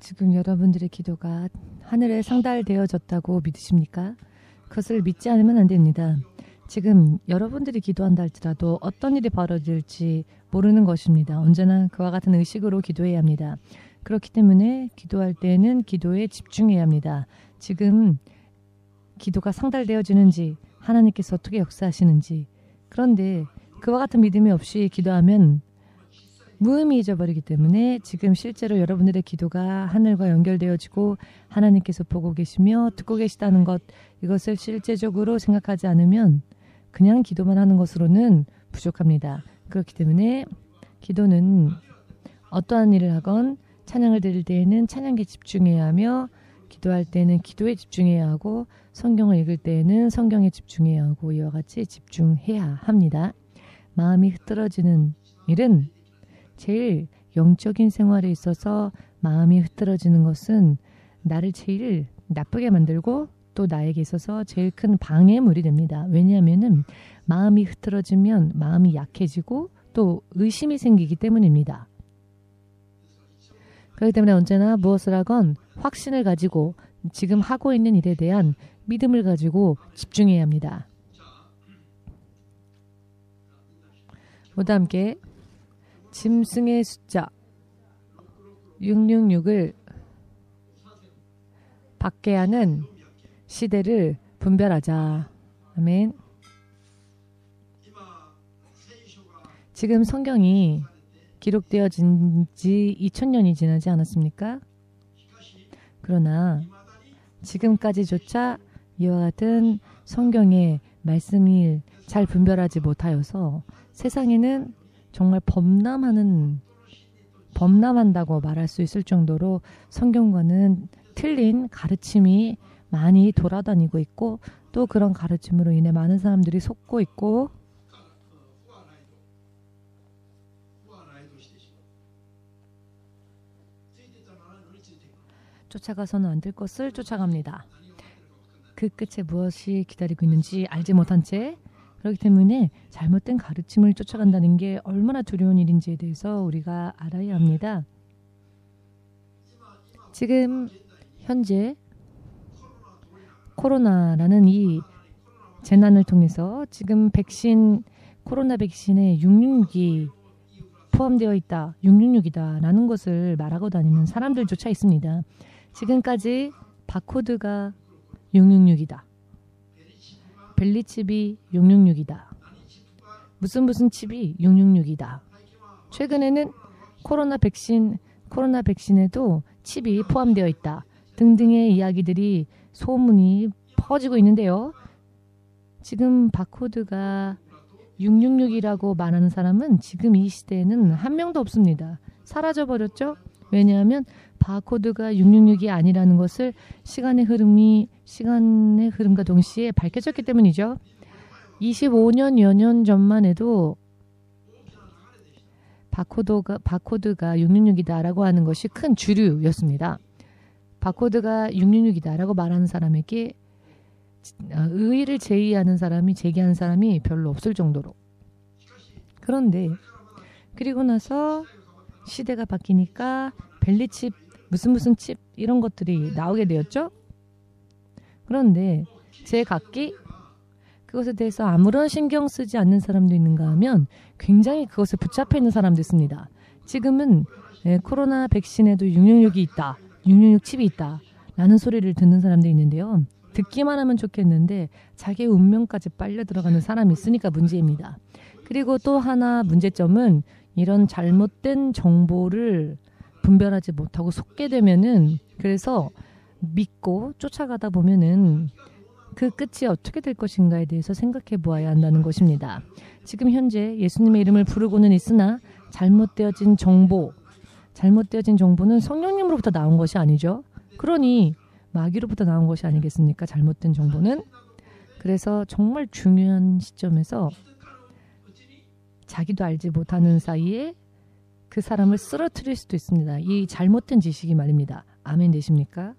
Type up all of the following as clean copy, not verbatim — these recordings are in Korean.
지금 여러분들의 기도가 하늘에 상달되어졌다고 믿으십니까? 그것을 믿지 않으면 안 됩니다. 지금 여러분들이 기도한다 할지라도 어떤 일이 벌어질지 모르는 것입니다. 언제나 그와 같은 의식으로 기도해야 합니다. 그렇기 때문에 기도할 때는 기도에 집중해야 합니다. 지금 기도가 상달되어지는지, 하나님께서 어떻게 역사하시는지. 그런데 그와 같은 믿음이 없이 기도하면 무의미해져 버리기 때문에 지금 실제로 여러분들의 기도가 하늘과 연결되어지고 하나님께서 보고 계시며 듣고 계시다는 것, 이것을 실제적으로 생각하지 않으면 그냥 기도만 하는 것으로는 부족합니다. 그렇기 때문에 기도는 어떠한 일을 하건 찬양을 드릴 때에는 찬양에 집중해야 하며, 기도할 때는 기도에 집중해야 하고, 성경을 읽을 때에는 성경에 집중해야 하고, 이와 같이 집중해야 합니다. 마음이 흐트러지는 일은, 제일 영적인 생활에 있어서 마음이 흐트러지는 것은 나를 제일 나쁘게 만들고 또 나에게 있어서 제일 큰 방해물이 됩니다. 왜냐하면 마음이 흐트러지면 마음이 약해지고 또 의심이 생기기 때문입니다. 그렇기 때문에 언제나 무엇을 하건 확신을 가지고 지금 하고 있는 일에 대한 믿음을 가지고 집중해야 합니다. 모두 함께 짐승의 숫자 666을 받게 하는 시대를 분별하자. 아멘. 지금 성경이 기록되어진 지 2000년이 지나지 않았습니까? 그러나 지금까지조차 이와 같은 성경의 말씀을 잘 분별하지 못하여서 세상에는 정말 범람한다고 말할 수 있을 정도로 성경과는 틀린 가르침이 많이 돌아다니고 있고, 또 그런 가르침으로 인해 많은 사람들이 속고 있고, 쫓아가서는 안 될 것을 쫓아갑니다. 그 끝에 무엇이 기다리고 있는지 알지 못한 채, 그렇기 때문에 잘못된 가르침을 쫓아간다는 게 얼마나 두려운 일인지에 대해서 우리가 알아야 합니다. 지금 현재 코로나라는 이 재난을 통해서 지금 코로나 백신에 666이 포함되어 있다, 666이다 라는 것을 말하고 다니는 사람들조차 있습니다. 지금까지 바코드가 666이다. 벨리칩이 666이다. 무슨 칩이 666이다. 최근에는 코로나 백신에도 칩이 포함되어 있다. 등등의 이야기들이, 소문이 퍼지고 있는데요. 지금 바코드가 666이라고 말하는 사람은 지금 이 시대에는 한 명도 없습니다. 사라져버렸죠? 왜냐하면 바코드가 666이 아니라는 것을 시간의 흐름과 동시에 밝혀졌기 때문이죠. 25년여 년 전만 해도 바코드가 666이다라고 하는 것이 큰 주류였습니다. 바코드가 666이다라고 말하는 사람에게 의의를 제기하는 사람이 별로 없을 정도로. 그런데 그리고 나서 시대가 바뀌니까 벨리칩, 무슨 칩 이런 것들이 나오게 되었죠. 그런데 제각기 그것에 대해서 아무런 신경 쓰지 않는 사람도 있는가 하면 굉장히 그것에 붙잡혀 있는 사람도 있습니다. 지금은 코로나 백신에도 666이 있다, 666 칩이 있다 라는 소리를 듣는 사람도 있는데요. 듣기만 하면 좋겠는데 자기의 운명까지 빨려 들어가는 사람이 있으니까 문제입니다. 그리고 또 하나 문제점은 이런 잘못된 정보를 분별하지 못하고 속게 되면은, 그래서 믿고 쫓아가다 보면은 그 끝이 어떻게 될 것인가에 대해서 생각해 보아야 한다는 것입니다. 지금 현재 예수님의 이름을 부르고는 있으나 잘못되어진 정보는 성령님으로부터 나온 것이 아니죠. 그러니 마귀로부터 나온 것이 아니겠습니까? 잘못된 정보는. 그래서 정말 중요한 시점에서 자기도 알지 못하는 사이에 그 사람을 쓰러뜨릴 수도 있습니다. 이 잘못된 지식이 말입니다. 아멘 되십니까?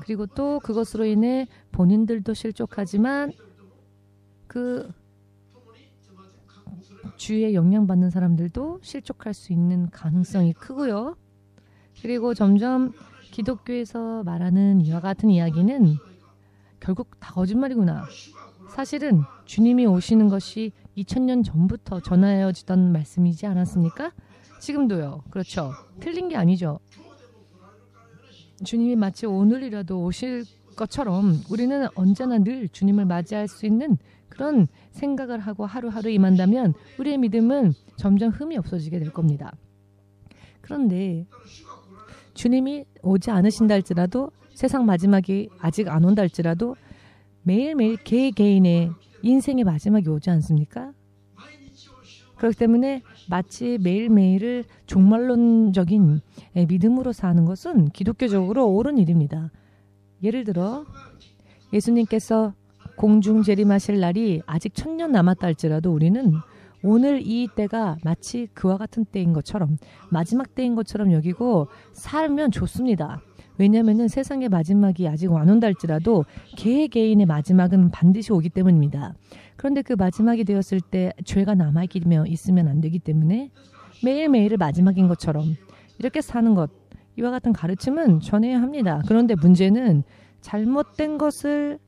그리고 또 그것으로 인해 본인들도 실족하지만 그 주위에 영향받는 사람들도 실족할 수 있는 가능성이 크고요. 그리고 점점 기독교에서 말하는 이와 같은 이야기는 결국 다 거짓말이구나. 사실은 주님이 오시는 것이 2000년 전부터 전하여지던 말씀이지 않았습니까? 지금도요. 그렇죠. 틀린 게 아니죠. 주님이 마치 오늘이라도 오실 것처럼 우리는 언제나 늘 주님을 맞이할 수 있는 그런 생각을 하고 하루하루 임한다면 우리의 믿음은 점점 흠이 없어지게 될 겁니다. 그런데 주님이 오지 않으신다 할지라도 세상 마지막이 아직 안 온다 할지라도 매일매일 개개인의 인생의 마지막이 오지 않습니까? 그렇기 때문에 마치 매일매일을 종말론적인 믿음으로 사는 것은 기독교적으로 옳은 일입니다. 예를 들어 예수님께서 공중 재림하실 날이 아직 1000년 남았다 할지라도 우리는 오늘 이 때가 마치 그와 같은 때인 것처럼 마지막 때인 것처럼 여기고 살면 좋습니다. 왜냐하면 세상의 마지막이 아직 안 온다 할지라도 개개인의 마지막은 반드시 오기 때문입니다. 그런데 그 마지막이 되었을 때 죄가 남아있으면 안 되기 때문에 매일매일을 마지막인 것처럼 이렇게 사는 것, 이와 같은 가르침은 전해야 합니다. 그런데 문제는 잘못된 것을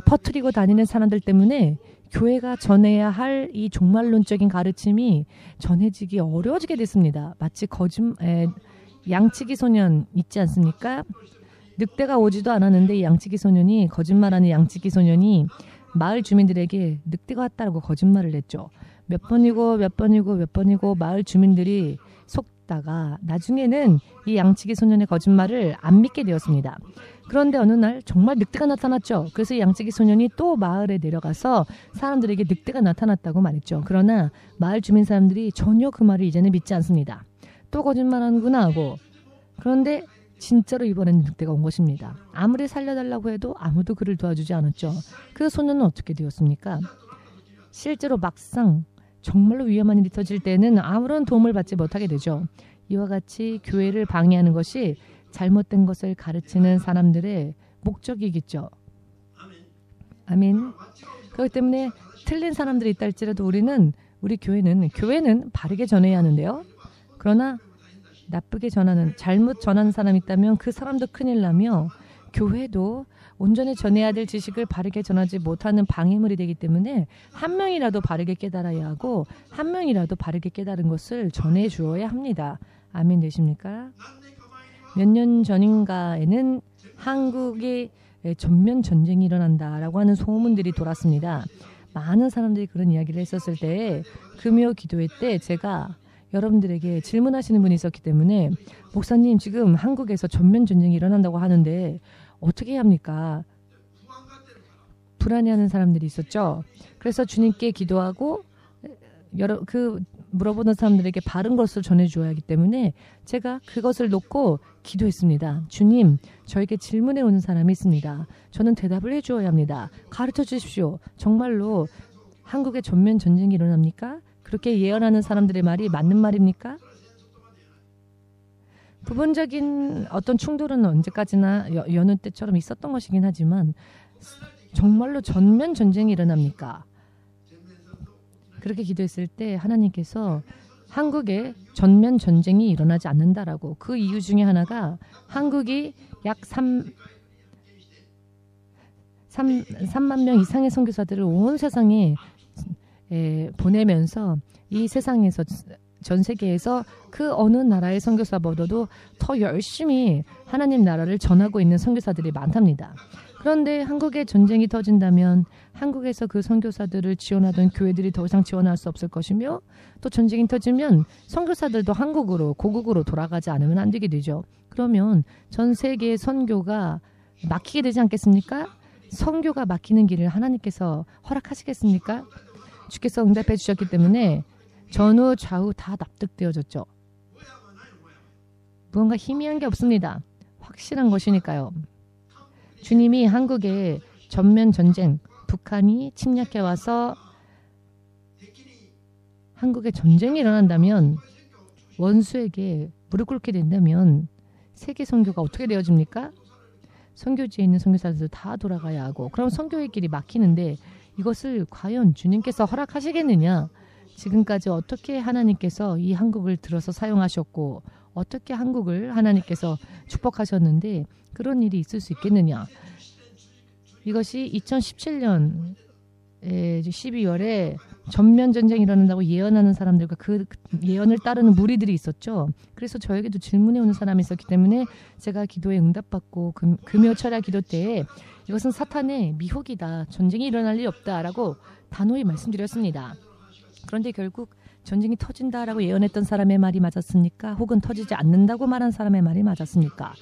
퍼뜨리고 다니는 사람들 때문에 교회가 전해야 할 이 종말론적인 가르침이 전해지기 어려워지게 됐습니다. 마치 양치기 소년 있지 않습니까? 늑대가 오지도 않았는데 이 양치기 소년이 거짓말하는 양치기 소년이 마을 주민들에게 늑대가 왔다고 거짓말을 했죠. 몇 번이고 마을 주민들이 속다가 나중에는 이 양치기 소년의 거짓말을 안 믿게 되었습니다. 그런데 어느 날 정말 늑대가 나타났죠. 그래서 이 양치기 소년이 또 마을에 내려가서 사람들에게 늑대가 나타났다고 말했죠. 그러나 마을 주민 사람들이 전혀 그 말을 이제는 믿지 않습니다. 또 거짓말하는구나 하고. 그런데 진짜로 이번에는 늑대가 온 것입니다. 아무리 살려달라고 해도 아무도 그를 도와주지 않았죠. 그 소년은 어떻게 되었습니까? 실제로 막상 정말로 위험한 일이 터질 때는 아무런 도움을 받지 못하게 되죠. 이와 같이 교회를 방해하는 것이 잘못된 것을 가르치는 사람들의 목적이겠죠. 아멘. 그렇기 때문에 틀린 사람들이 있다 할지라도 우리 교회는 바르게 전해야 하는데요. 그러나 나쁘게 잘못 전하는 사람이 있다면 그 사람도 큰일 나며 교회도 온전히 전해야 될 지식을 바르게 전하지 못하는 방해물이 되기 때문에 한 명이라도 바르게 깨달아야 하고 한 명이라도 바르게 깨달은 것을 전해 주어야 합니다. 아멘 되십니까? 몇 년 전인가에는 한국에 전면 전쟁이 일어난다라고 하는 소문들이 돌았습니다. 많은 사람들이 그런 이야기를 했었을 때 금요 기도회 때 제가 여러분들에게 질문하시는 분이 있었기 때문에 목사님 지금 한국에서 전면 전쟁이 일어난다고 하는데 어떻게 해야 합니까? 불안해하는 사람들이 있었죠. 그래서 주님께 기도하고 물어보는 사람들에게 바른 것을 전해주어야 하기 때문에 제가 그것을 놓고 기도했습니다. 주님, 저에게 질문해 오는 사람이 있습니다. 저는 대답을 해주어야 합니다. 가르쳐 주십시오. 정말로 한국에 전면 전쟁이 일어납니까? 그렇게 예언하는 사람들의 말이 맞는 말입니까? 부분적인 어떤 충돌은 언제까지나 여느 때처럼 있었던 것이긴 하지만 정말로 전면 전쟁이 일어납니까? 그렇게 기도했을 때 하나님께서 한국에 전면 전쟁이 일어나지 않는다라고. 그 이유 중에 하나가 한국이 약 3만 명 이상의 선교사들을 온 세상에 보내면서 이 세상에서 전 세계에서 그 어느 나라의 선교사보다도 더 열심히 하나님 나라를 전하고 있는 선교사들이 많답니다. 그런데 한국에 전쟁이 터진다면 한국에서 그 선교사들을 지원하던 교회들이 더 이상 지원할 수 없을 것이며 또 전쟁이 터지면 선교사들도 고국으로 돌아가지 않으면 안 되게 되죠. 그러면 전 세계의 선교가 막히게 되지 않겠습니까? 선교가 막히는 길을 하나님께서 허락하시겠습니까? 주께서 응답해 주셨기 때문에 전후 좌우 다 납득되어졌죠. 무언가 희미한 게 없습니다. 확실한 것이니까요. 주님이 한국에 전면 전쟁, 북한이 침략해 와서 한국에 전쟁이 일어난다면 원수에게 무릎 꿇게 된다면 세계 선교가 어떻게 되어집니까? 선교지에 있는 선교사들 다 돌아가야 하고 그럼 선교의 길이 막히는데 이것을 과연 주님께서 허락하시겠느냐? 지금까지 어떻게 하나님께서 이 한국을 들어서 사용하셨고 어떻게 한국을 하나님께서 축복하셨는데 그런 일이 있을 수 있겠느냐? 이것이 2017년 12월에 전면 전쟁이 일어난다고 예언하는 사람들과 그 예언을 따르는 무리들이 있었죠. 그래서 저에게도 질문해 오는 사람이 있었기 때문에 제가 기도에 응답받고 금요 철야 기도 때에 이것은 사탄의 미혹이다. 전쟁이 일어날 리 없다라고 단호히 말씀드렸습니다. 그런데 결국 전쟁이 터진다라고 예언했던 사람의 말이 맞았습니까? 혹은 터지지 않는다고 말한 사람의 말이 맞았습니까?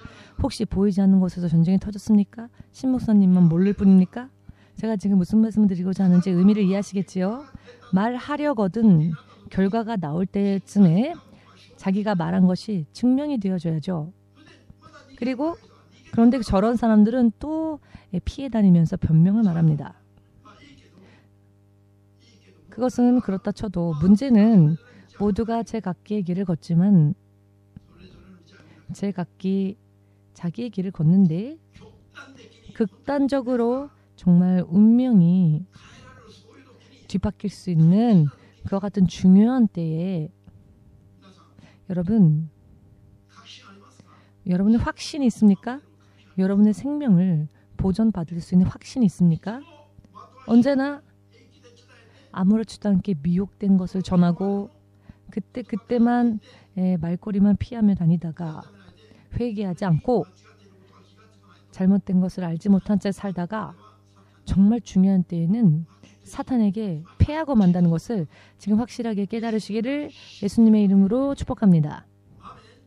혹시 보이지 않는 곳에서 전쟁이 터졌습니까? 신 목사님만 모를 뿐입니까? 제가 지금 무슨 말씀을 드리고자 하는지 의미를 이해하시겠지요? 말하려거든 결과가 나올 때쯤에 자기가 말한 것이 증명이 되어줘야죠. 그리고 그런데 저런 사람들은 또 피해 다니면서 변명을 말합니다. 그것은 그렇다 쳐도 문제는 모두가 제각기의 길을 걷지만 제각기 자기의 길을 걷는데 극단적으로 정말 운명이 뒤바뀔 수 있는 그와 같은 중요한 때에 여러분의 확신이 있습니까? 여러분의 생명을 보존받을 수 있는 확신이 있습니까? 언제나 아무렇지도 않게 미혹된 것을 전하고 그때만 말꼬리만 피하며 다니다가 회개하지 않고 잘못된 것을 알지 못한 채 살다가 정말 중요한 때에는 사탄에게 패하고 만다는 것을 지금 확실하게 깨달으시기를 예수님의 이름으로 축복합니다.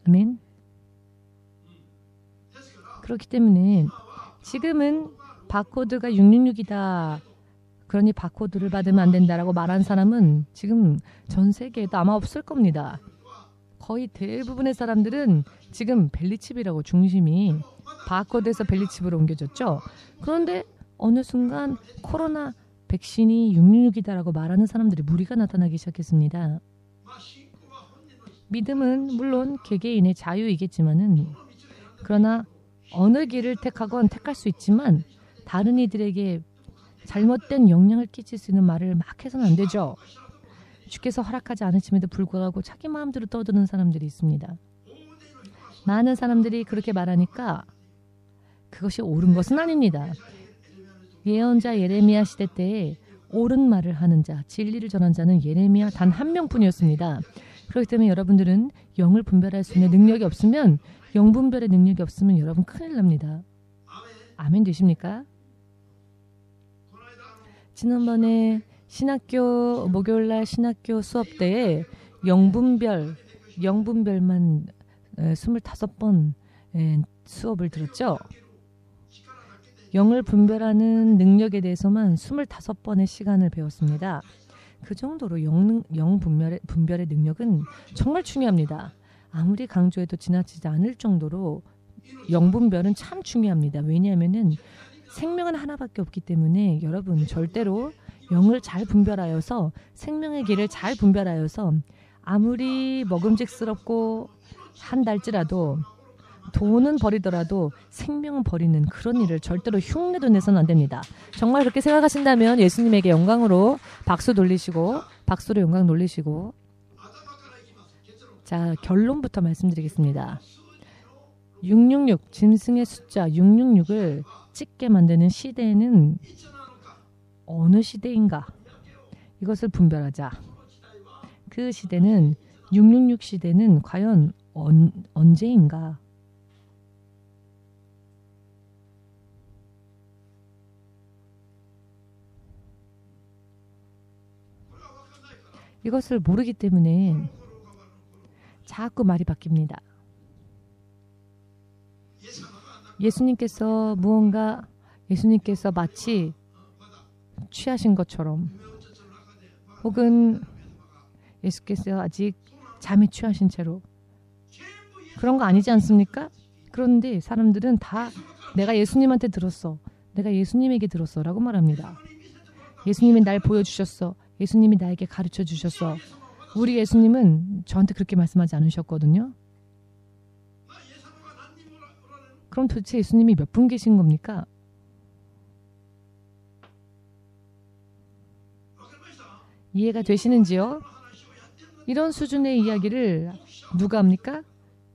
아멘. 그렇기 때문에 지금은 바코드가 666이다. 그러니 바코드를 받으면 안 된다라고 말한 사람은 지금 전 세계에도 아마 없을 겁니다. 거의 대부분의 사람들은 지금 벨리칩이라고 중심이 바코드에서 벨리칩으로 옮겨졌죠. 그런데 어느 순간 코로나 백신이 666이다라고 말하는 사람들이 무리가 나타나기 시작했습니다. 믿음은 물론 개개인의 자유이겠지만은 그러나 어느 길을 택하건 택할 수 있지만 다른 이들에게 잘못된 영향을 끼칠 수 있는 말을 막 해서는 안 되죠. 주께서 허락하지 않으심에도 불구하고 자기 마음대로 떠드는 사람들이 있습니다. 많은 사람들이 그렇게 말하니까 그것이 옳은 것은 아닙니다. 예언자 예레미야 시대 때에 옳은 말을 하는 자, 진리를 전한 자는 예레미야 단 한 명뿐이었습니다. 그렇기 때문에 여러분들은 영을 분별할 수 있는 능력이 없으면 영 분별의 능력이 없으면 여러분 큰일 납니다. 아멘 되십니까? 지난번에 신학교 목요일날 신학교 수업 때에 영분별만 25번 수업을 들었죠. 영을 분별하는 능력에 대해서만 25번의 시간을 배웠습니다. 그 정도로 영 분별의 능력은 정말 중요합니다. 아무리 강조해도 지나치지 않을 정도로 영 분별은 참 중요합니다. 왜냐하면 생명은 하나밖에 없기 때문에 여러분 절대로 영을 잘 분별하여서 생명의 길을 잘 분별하여서 아무리 먹음직스럽고 한달지라도 돈은 버리더라도 생명은 버리는 그런 일을 절대로 흉내도 내서는 안 됩니다. 정말 그렇게 생각하신다면 예수님에게 영광으로 박수 돌리시고 박수로 영광 돌리시고 자 결론부터 말씀드리겠습니다. 666 짐승의 숫자 666을 찍게 만드는 시대는 어느 시대인가? 이것을 분별하자. 그 시대는 666 시대는 과연 언제인가? 이것을 모르기 때문에 자꾸 말이 바뀝니다. 예수님께서 마치 취하신 것처럼 혹은 예수께서 아직 잠에 취하신 채로 그런 거 아니지 않습니까? 그런데 사람들은 다 내가 예수님한테 들었어. 내가 예수님에게 들었어 라고 말합니다. 예수님이 날 보여주셨어. 예수님이 나에게 가르쳐 주셨어. 우리 예수님은 저한테 그렇게 말씀하지 않으셨거든요. 그럼 도대체 예수님이 몇 분 계신 겁니까? 이해가 되시는지요? 이런 수준의 이야기를 누가 합니까?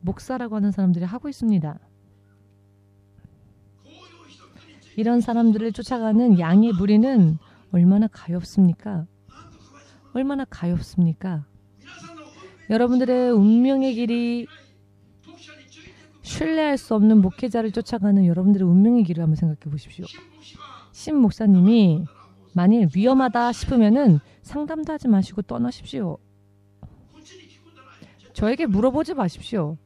목사라고 하는 사람들이 하고 있습니다. 이런 사람들을 쫓아가는 양의 무리는 얼마나 가엾습니까? 얼마나 가엾습니까? 여러분들의 운명의 길이 신뢰할 수 없는 목회자를 쫓아가는 여러분들의 운명의 길을 한번 생각해 보십시오. 신 목사님이 만일 위험하다 싶으면은 상담도 하지 마시고 떠나십시오. 저에게 물어보지 마십시오.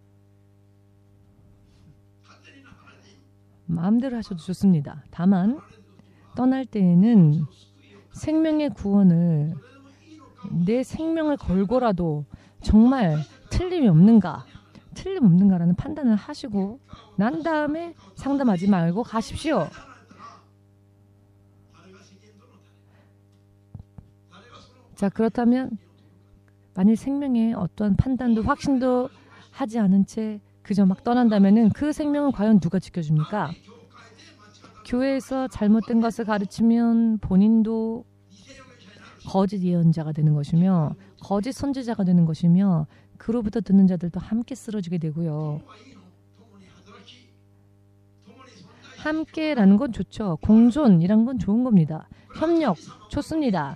마음대로 하셔도 좋습니다. 다만 떠날 때에는 생명의 구원을 내 생명을 걸고라도 정말 틀림없는가라는 판단을 하시고 난 다음에 상담하지 말고 가십시오. 자, 그렇다면 만일 생명에 어떠한 판단도 확신도 하지 않은 채 그저 막 떠난다면은 그 생명은 과연 누가 지켜줍니까? 교회에서 잘못된 것을 가르치면 본인도 거짓 예언자가 되는 것이며 거짓 선지자가 되는 것이며 그로부터 듣는 자들도 함께 쓰러지게 되고요. 함께라는 건 좋죠. 공존이란 건 좋은 겁니다. 협력 좋습니다.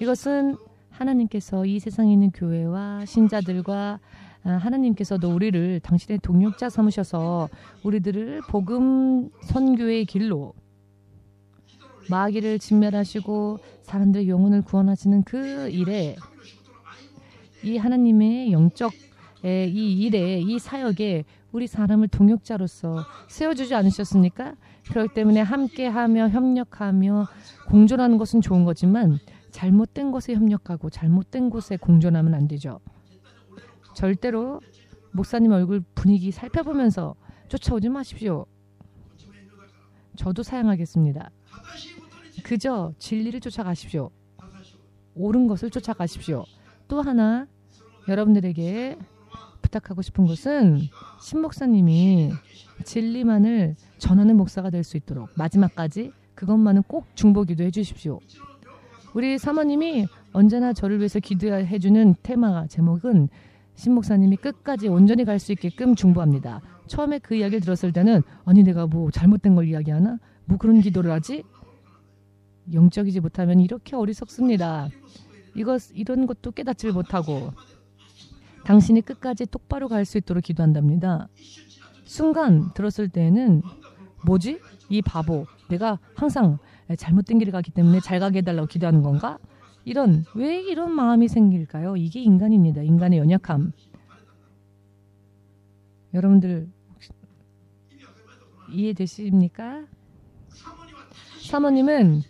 이것은 하나님께서 이 세상에 있는 교회와 신자들과 하나님께서도 우리를 당신의 동역자 삼으셔서 우리들을 복음 선교의 길로 마귀를 진멸하시고 사람들의 영혼을 구원하시는 그 일에 이 하나님의 영적 이 일에 이 사역에 우리 사람을 동역자로서 세워주지 않으셨습니까? 그렇기 때문에 함께하며 협력하며 공존하는 것은 좋은 거지만 잘못된 것에 협력하고 잘못된 곳에 공존하면 안 되죠. 절대로 목사님 얼굴 분위기 살펴보면서 쫓아오지 마십시오. 저도 사양하겠습니다. 그저 진리를 쫓아가십시오. 옳은 것을 쫓아가십시오. 또 하나 여러분들에게 부탁하고 싶은 것은 신 목사님이 진리만을 전하는 목사가 될 수 있도록 마지막까지 그것만은 꼭 중보기도해 주십시오. 우리 사모님이 언제나 저를 위해서 기도해주는 테마 제목은 신 목사님이 끝까지 온전히 갈 수 있게끔 중보합니다. 처음에 그 이야기를 들었을 때는 아니 내가 뭐 잘못된 걸 이야기하나? 뭐 그런 기도를 하지? 영적이지 못하면 이렇게 어리석습니다. 이런 것도 깨닫지를 못하고 당신이 끝까지 똑바로 갈 수 있도록 기도한답니다. 순간 들었을 때는 뭐지? 이 바보 내가 항상 잘못된 길을 가기 때문에 잘 가게 해달라고 기도하는 건가? 왜 이런 마음이 생길까요? 이게 인간입니다. 인간의 연약함. 여러분들 이해되십니까? 사모님은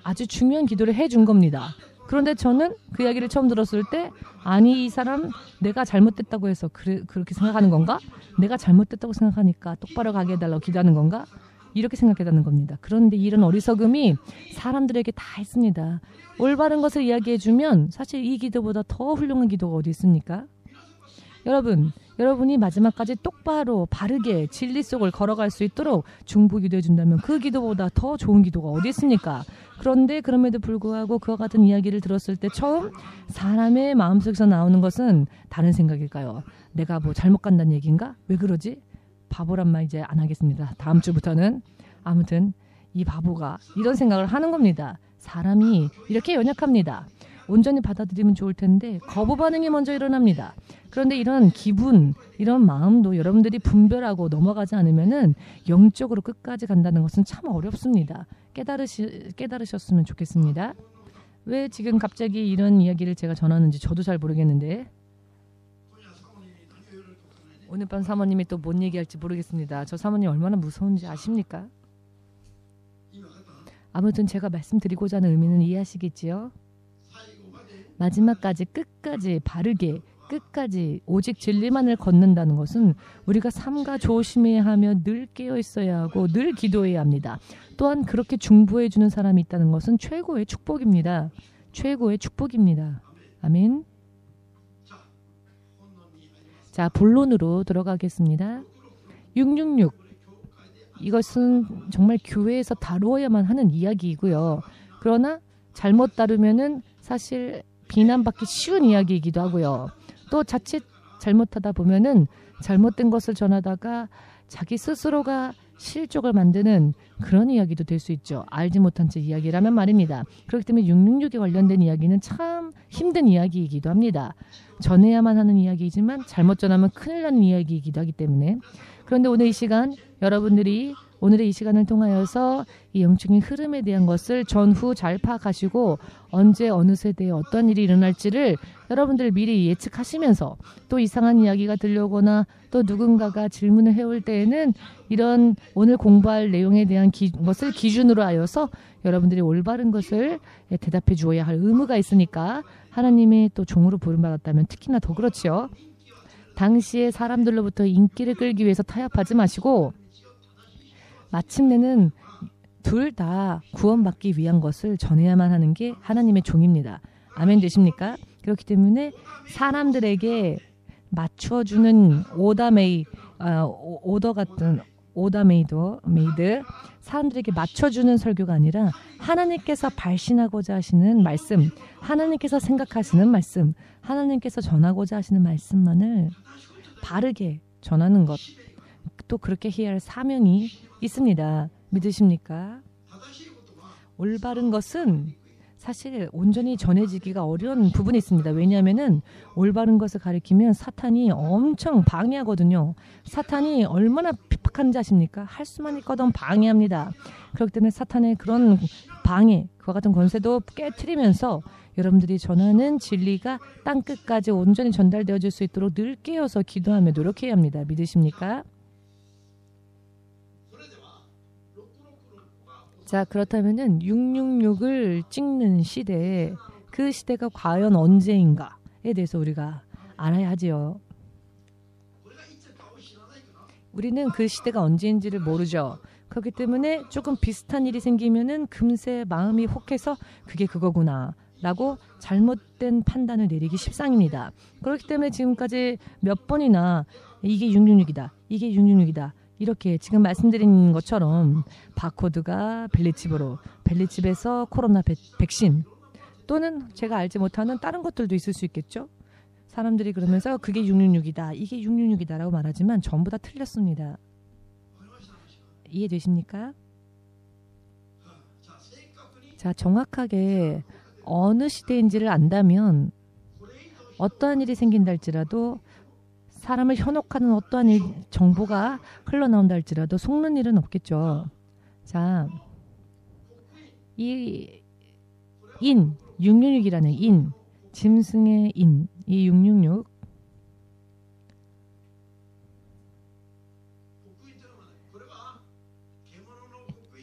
아주 중요한 기도를 해준 겁니다. 그런데 저는 그 이야기를 처음 들었을 때 아니 이 사람 내가 잘못됐다고 해서 그렇게 생각하는 건가? 내가 잘못됐다고 생각하니까 똑바로 가게 해달라고 기도하는 건가? 이렇게 생각했다는 겁니다. 그런데 이런 어리석음이 사람들에게 다 있습니다. 올바른 것을 이야기해주면 사실 이 기도보다 더 훌륭한 기도가 어디 있습니까? 여러분이 마지막까지 똑바로 바르게 진리 속을 걸어갈 수 있도록 중보 기도해 준다면 그 기도보다 더 좋은 기도가 어디 있습니까? 그런데 그럼에도 불구하고 그와 같은 이야기를 들었을 때 처음 사람의 마음속에서 나오는 것은 다른 생각일까요? 내가 뭐 잘못 간다는 얘기인가? 왜 그러지? 바보란 말 이제 안 하겠습니다. 다음 주부터는. 아무튼 이 바보가 이런 생각을 하는 겁니다. 사람이 이렇게 연약합니다. 온전히 받아들이면 좋을 텐데 거부 반응이 먼저 일어납니다. 그런데 이런 기분, 이런 마음도 여러분들이 분별하고 넘어가지 않으면은 영적으로 끝까지 간다는 것은 참 어렵습니다. 깨달으셨으면 좋겠습니다. 왜 지금 갑자기 이런 이야기를 제가 전하는지 저도 잘 모르겠는데 오늘 밤 사모님이 또 뭔 얘기할지 모르겠습니다. 저 사모님 얼마나 무서운지 아십니까? 아무튼 제가 말씀드리고자 하는 의미는 이해하시겠지요? 마지막까지 끝까지 바르게 끝까지 오직 진리만을 걷는다는 것은 우리가 삼가 조심해야 하며 늘 깨어 있어야 하고 늘 기도해야 합니다. 또한 그렇게 중보해 주는 사람이 있다는 것은 최고의 축복입니다. 최고의 축복입니다. 아멘. 자, 본론으로 들어가겠습니다. 666 이것은 정말 교회에서 다루어야만 하는 이야기이고요. 그러나 잘못 다루면은 사실 비난받기 쉬운 이야기이기도 하고요. 또 자칫 잘못하다 보면은 잘못된 것을 전하다가 자기 스스로가 실족을 만드는 그런 이야기도 될 수 있죠. 알지 못한 채 이야기라면 말입니다. 그렇기 때문에 666에 관련된 이야기는 참 힘든 이야기이기도 합니다. 전해야만 하는 이야기이지만 잘못 전하면 큰일 나는 이야기이기도 하기 때문에. 그런데 오늘 이 시간 여러분들이 오늘의 이 시간을 통하여서 이 영적인 흐름에 대한 것을 전후 잘 파악하시고 언제 어느 세대에 어떤 일이 일어날지를 여러분들 미리 예측하시면서 또 이상한 이야기가 들려오거나 또 누군가가 질문을 해올 때에는 이런 오늘 공부할 내용에 대한 것을 기준으로 하여서 여러분들이 올바른 것을 대답해 주어야 할 의무가 있으니까 하나님의 또 종으로 부름받았다면 특히나 더 그렇지요. 당시에 사람들로부터 인기를 끌기 위해서 타협하지 마시고 마침내는 둘 다 구원받기 위한 것을 전해야만 하는 게 하나님의 종입니다. 아멘 되십니까? 그렇기 때문에 사람들에게 맞춰주는 오더 같은 메이드 사람들에게 맞춰주는 설교가 아니라 하나님께서 발신하고자 하시는 말씀, 하나님께서 생각하시는 말씀, 하나님께서 전하고자 하시는 말씀만을 바르게 전하는 것, 또 그렇게 해야 할 사명이 있습니다. 믿으십니까? 올바른 것은 사실 온전히 전해지기가 어려운 부분이 있습니다. 왜냐하면 올바른 것을 가리키면 사탄이 엄청 방해하거든요. 사탄이 얼마나 핍박한지 아십니까? 할 수만 있거든 방해합니다. 그렇기 때문에 사탄의 그런 방해, 그와 같은 권세도 깨트리면서 여러분들이 전하는 진리가 땅끝까지 온전히 전달되어질 수 있도록 늘 깨어서 기도하며 노력해야 합니다. 믿으십니까? 자, 그렇다면은 666을 찍는 시대에 그 시대가 과연 언제인가에 대해서 우리가 알아야 하지요. 우리는 그 시대가 언제인지를 모르죠. 그렇기 때문에 조금 비슷한 일이 생기면은 금세 마음이 혹해서 그게 그거구나 라고 잘못된 판단을 내리기 십상입니다. 그렇기 때문에 지금까지 몇 번이나 이게 666이다. 이게 666이다. 이렇게 지금 말씀드린 것처럼 바코드가 벨리칩으로, 벨리칩에서 코로나 백신 또는 제가 알지 못하는 다른 것들도 있을 수 있겠죠. 사람들이 그러면서 그게 666이다, 이게 666이다 라고 말하지만 전부 다 틀렸습니다. 이해되십니까? 자, 정확하게 어느 시대인지를 안다면 어떠한 일이 생긴다 할지라도 사람을 현혹하는 어떠한 정보가 흘러나온다 할지라도 속는 일은 없겠죠. 자, 이 666이라는 짐승의 이 666,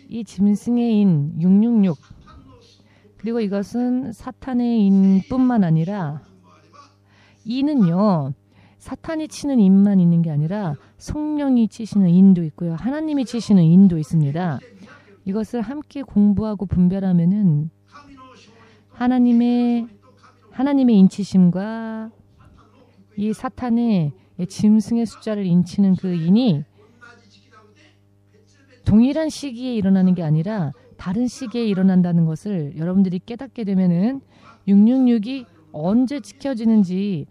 이 짐승의 666, 그리고 이것은 사탄의 인뿐만 아니라 인은요, 사탄이 치는 인만 있는 게 아니라 성령이 치시는 인도 있고요. 하나님이 치시는 인도 있습니다. 이것을 함께 공부하고 분별하면은 하나님의 인치심과 이 사탄의 짐승의 숫자를 인치는 그 인이 동일한 시기에 일어나는 게 아니라 다른 시기에 일어난다는 것을 여러분들이 깨닫게 되면은 666이 언제 지켜지는지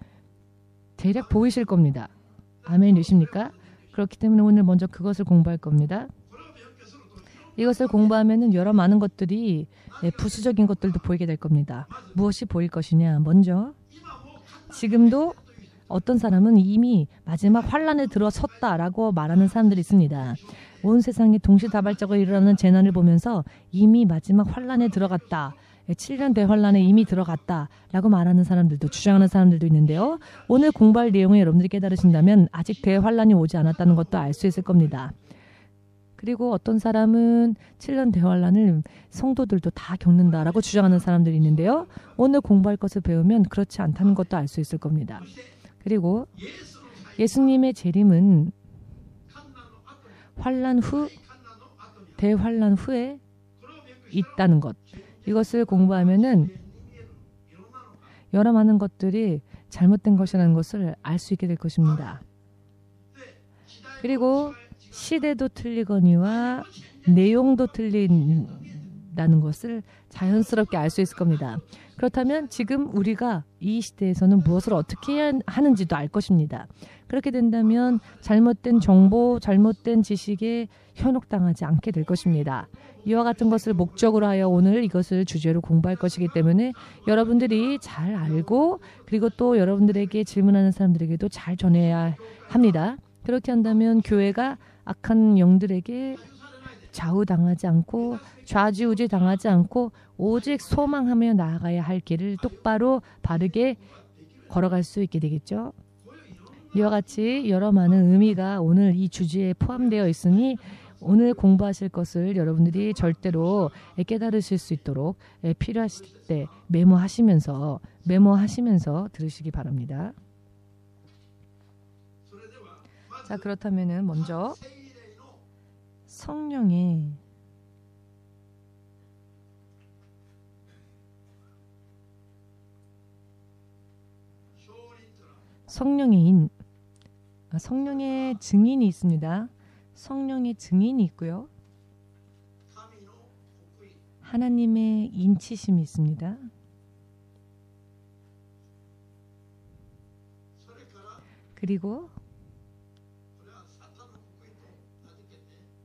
대략 보이실 겁니다. 아멘 되십니까? 그렇기 때문에 오늘 먼저 그것을 공부할 겁니다. 이것을 공부하면은 여러 많은 것들이 부수적인 것들도 보이게 될 겁니다. 무엇이 보일 것이냐? 먼저 지금도 어떤 사람은 이미 마지막 환란에 들어섰다라고 말하는 사람들이 있습니다. 온 세상에 동시다발적으로 일어나는 재난을 보면서 이미 마지막 환란에 들어갔다. 7년 대환란에 이미 들어갔다라고 말하는 사람들도, 주장하는 사람들도 있는데요. 오늘 공부할 내용을 여러분들이 깨달으신다면 아직 대환란이 오지 않았다는 것도 알 수 있을 겁니다. 그리고 어떤 사람은 7년 대환란을 성도들도 다 겪는다라고 주장하는 사람들이 있는데요. 오늘 공부할 것을 배우면 그렇지 않다는 것도 알 수 있을 겁니다. 그리고 예수님의 재림은 환란 후, 대환란 후에 있다는 것, 이것을 공부하면은 여러 많은 것들이 잘못된 것이라는 것을 알 수 있게 될 것입니다. 그리고 시대도 틀리거니와 내용도 틀린 된다는 것을 자연스럽게 알 수 있을 겁니다. 그렇다면 지금 우리가 이 시대에서는 무엇을 어떻게 해야 하는지도 알 것입니다. 그렇게 된다면 잘못된 정보, 잘못된 지식에 현혹당하지 않게 될 것입니다. 이와 같은 것을 목적으로 하여 오늘 이것을 주제로 공부할 것이기 때문에 여러분들이 잘 알고 그리고 또 여러분들에게 질문하는 사람들에게도 잘 전해야 합니다. 그렇게 한다면 교회가 악한 영들에게 좌우당하지 않고 좌지우지 당하지 않고 오직 소망하며 나아가야 할 길을 똑바로 바르게 걸어갈 수 있게 되겠죠. 이와 같이 여러 많은 의미가 오늘 이 주제에 포함되어 있으니 오늘 공부하실 것을 여러분들이 절대로 깨달으실 수 있도록 필요하실 때 메모하시면서 들으시기 바랍니다. 자, 그렇다면은 먼저 성령의 성령의 증인이 있습니다. 성령의 증인이 있고요. 하나님의 인치심이 있습니다. 그리고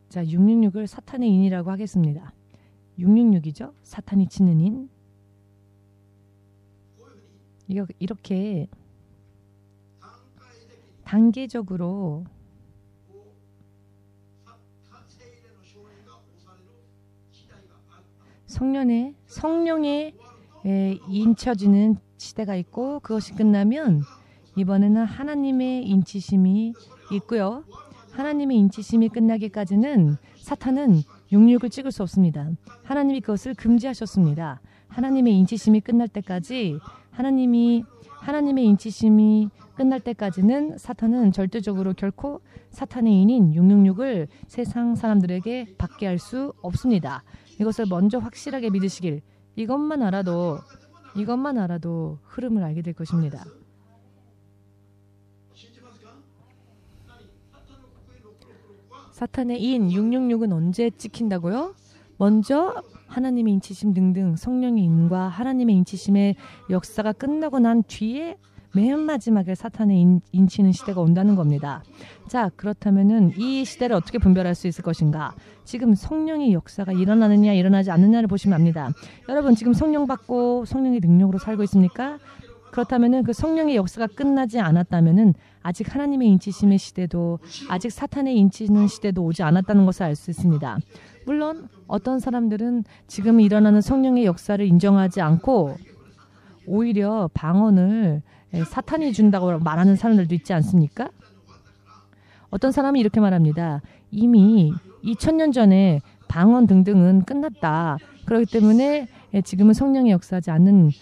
자, 666을 사탄의 인이라고 하겠습니다. 666이죠. 사탄이 치는 인. 이렇게 단계적으로 성령에 인쳐지는 시대가 있고 그것이 끝나면 이번에는 하나님의 인치심이 있고요. 하나님의 인치심이 끝나기까지는 사탄은 66을 찍을 수 없습니다. 하나님이 그것을 금지하셨습니다. 하나님의 인치심이 끝날 때까지 하나님의 인치심이 끝날 때까지는 사탄은 절대적으로 결코 사탄의 인인 666을 세상 사람들에게 받게 할 수 없습니다. 이것을 먼저 확실하게 믿으시길. 이것만 알아도 흐름을 알게 될 것입니다. 사탄의 인 666은 언제 찍힌다고요? 먼저 하나님의 인치심 등등 성령의 인과 하나님의 인치심의 역사가 끝나고 난 뒤에 맨 마지막에 사탄의 인치는 시대가 온다는 겁니다. 자, 그렇다면은 이 시대를 어떻게 분별할 수 있을 것인가? 지금 성령의 역사가 일어나느냐 일어나지 않느냐를 보시면 압니다. 여러분 지금 성령 받고 성령의 능력으로 살고 있습니까? 그렇다면은 그 성령의 역사가 끝나지 않았다면은 아직 하나님의 인치심의 시대도 아직 사탄의 인치는 시대도 오지 않았다는 것을 알 수 있습니다. 물론 어떤 사람들은 지금 일어나는 성령의 역사를 인정하지 않고 오히려 방언을 사탄이 준다고 말하는 사람들도 있지 않습니까? 어떤 사람이 이렇게 말합니다. 이미 2000년 전에 방언 등등은 끝났다. 그렇기 때문에 지금은 성령이 역사하지 않는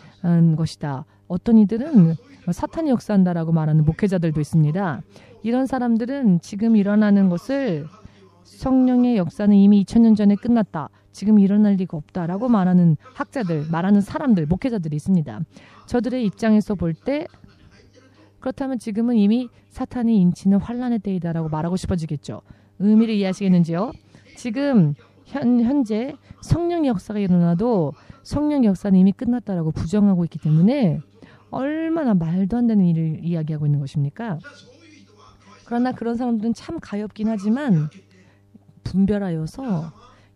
것이다. 어떤 이들은 사탄이 역사한다라고 말하는 목회자들도 있습니다. 이런 사람들은 지금 일어나는 것을 성령의 역사는 이미 2000년 전에 끝났다. 지금 일어날 리가 없다라고 말하는 학자들, 말하는 사람들, 목회자들이 있습니다. 저들의 입장에서 볼 때 그렇다면 지금은 이미 사탄이 인치는 환란의 때이다라고 말하고 싶어지겠죠. 의미를 이해하시겠는지요? 지금 현재 성령의 역사가 일어나도 성령의 역사는 이미 끝났다라고 부정하고 있기 때문에 얼마나 말도 안 되는 일을 이야기하고 있는 것입니까? 그러나 그런 사람들은 참 가엾긴 하지만 분별하여서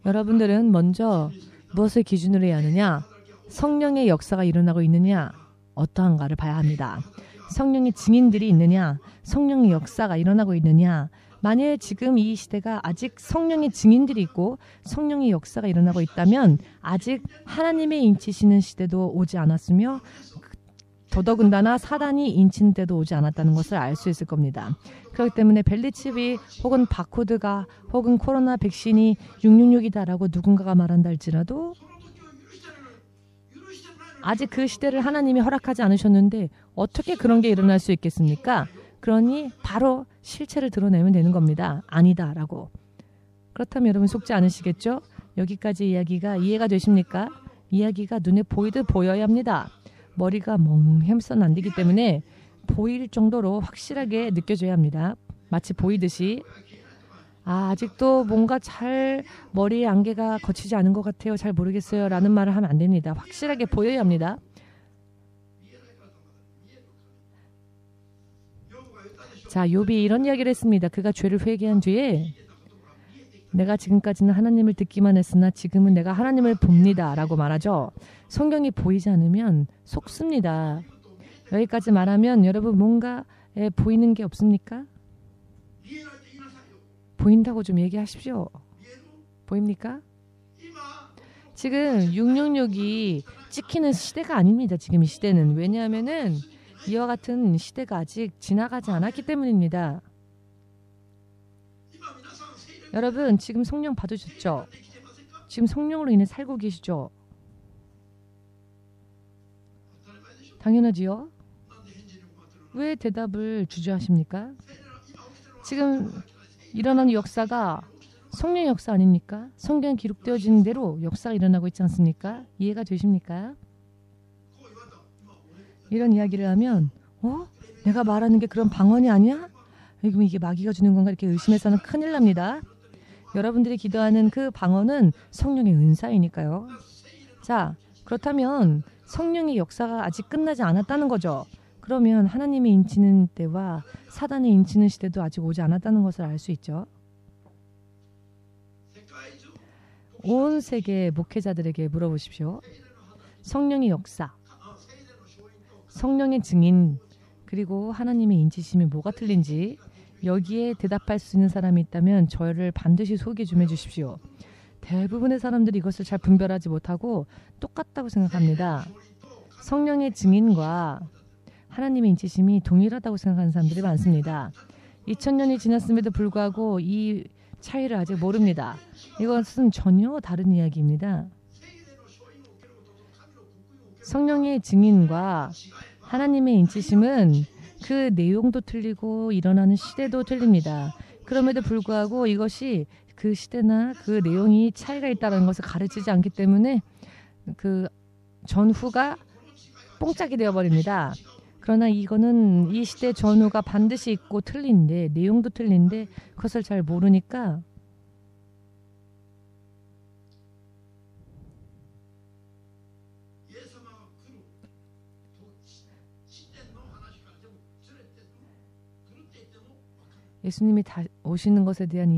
여러분들은 먼저 무엇을 기준으로 해야 하느냐? 성령의 역사가 일어나고 있느냐? 어떠한가를 봐야 합니다. 성령의 증인들이 있느냐? 성령의 역사가 일어나고 있느냐? 만일 지금 이 시대가 아직 성령의 증인들이 있고 성령의 역사가 일어나고 있다면 아직 하나님의 인치시는 시대도 오지 않았으며 더더군다나 사단이 인치는 때도 오지 않았다는 것을 알 수 있을 겁니다. 그렇기 때문에 벨리칩이 혹은 바코드가 혹은 코로나 백신이 666이다라고 누군가가 말한다 할지라도 아직 그 시대를 하나님이 허락하지 않으셨는데 어떻게 그런 게 일어날 수 있겠습니까? 그러니 바로 실체를 드러내면 되는 겁니다. 아니다라고. 그렇다면 여러분 속지 않으시겠죠? 여기까지 이야기가 이해가 되십니까? 이야기가 눈에 보이듯 보여야 합니다. 머리가 멍해서는 안 되기 때문에 보일 정도로 확실하게 느껴져야 합니다. 마치 보이듯이 아직도 뭔가 잘 머리에 안개가 거치지 않은 것 같아요. 잘 모르겠어요. 라는 말을 하면 안 됩니다. 확실하게 보여야 합니다. 자, 욥이 이런 이야기를 했습니다. 그가 죄를 회개한 뒤에 내가 지금까지는 하나님을 듣기만 했으나 지금은 내가 하나님을 봅니다. 라고 말하죠. 성경이 보이지 않으면 속습니다. 여기까지 말하면 여러분 뭔가 보이는 게 없습니까? 보인다고 좀 얘기하십시오. 보입니까? 지금 666이 찍히는 시대가 아닙니다. 지금 이 시대는. 왜냐하면은 이와 같은 시대가 아직 지나가지 않았기 때문입니다. 여러분 지금 성령 받으셨죠? 지금 성령으로 인해 살고 계시죠? 당연하지요? 왜 대답을 주저하십니까? 지금 일어나는 역사가 성령의 역사 아닙니까? 성경에 기록되어진 대로 역사가 일어나고 있지 않습니까? 이해가 되십니까? 이런 이야기를 하면 내가 말하는 게 그런 방언이 아니야? 그럼 이게 마귀가 주는 건가? 이렇게 의심해서는 큰일 납니다. 여러분들이 기도하는 그 방언은 성령의 은사이니까요. 자, 그렇다면 성령의 역사가 아직 끝나지 않았다는 거죠. 그러면 하나님의 인치는 때와 사단의 인치는 시대도 아직 오지 않았다는 것을 알 수 있죠. 온 세계 목회자들에게 물어보십시오. 성령의 역사, 성령의 증인, 그리고 하나님의 인치심이 뭐가 틀린지 여기에 대답할 수 있는 사람이 있다면 저를 반드시 소개 좀 해주십시오. 대부분의 사람들이 이것을 잘 분별하지 못하고 똑같다고 생각합니다. 성령의 증인과 하나님의 인치심이 동일하다고 생각하는 사람들이 많습니다. 2000년이 지났음에도 불구하고 이 차이를 아직 모릅니다. 이것은 전혀 다른 이야기입니다. 성령의 증인과 하나님의 인치심은 그 내용도 틀리고 일어나는 시대도 틀립니다. 그럼에도 불구하고 이것이 그 시대나 그 내용이 차이가 있다는 것을 가르치지 않기 때문에 그 전후가 뽕짝이 되어버립니다. 그러나 이거는 이 시대 전후가 반드시 있고 틀린데 내용도 틀린데 그것을 잘 모르니까 예수님이 다 오시는 것에 대한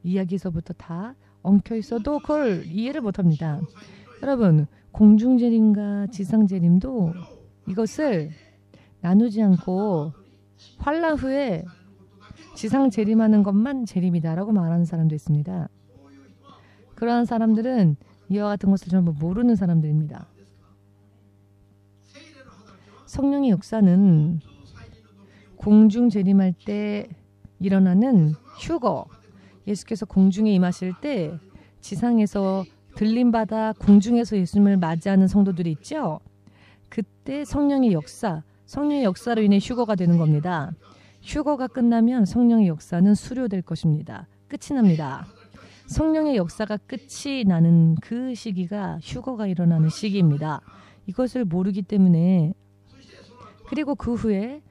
이야기에서부터 다 엉켜 있어도 그걸 이해를 못합니다. 여러분 공중재림과 지상재림도 이것을 나누지 않고 환란 후에 지상 재림하는 것만 재림이다라고 말하는 사람도 있습니다. 그러한 사람들은 이와 같은 것을 전부 모르는 사람들입니다. 성령의 역사는 공중 재림할 때 일어나는 휴거, 예수께서 공중에 임하실 때 지상에서 들림받아 공중에서 예수님을 맞이하는 성도들이 있죠. 그때 성령의 역사로 인해 휴거가 되는 겁니다. 휴거가 끝나면 성령의 역사는 수료될 것입니다. 끝이 납니다. 성령의 역사가 끝이 나는 그 시기가 휴거가 일어나는 시기입니다. 이것을 모르기 때문에 그리고 그 후에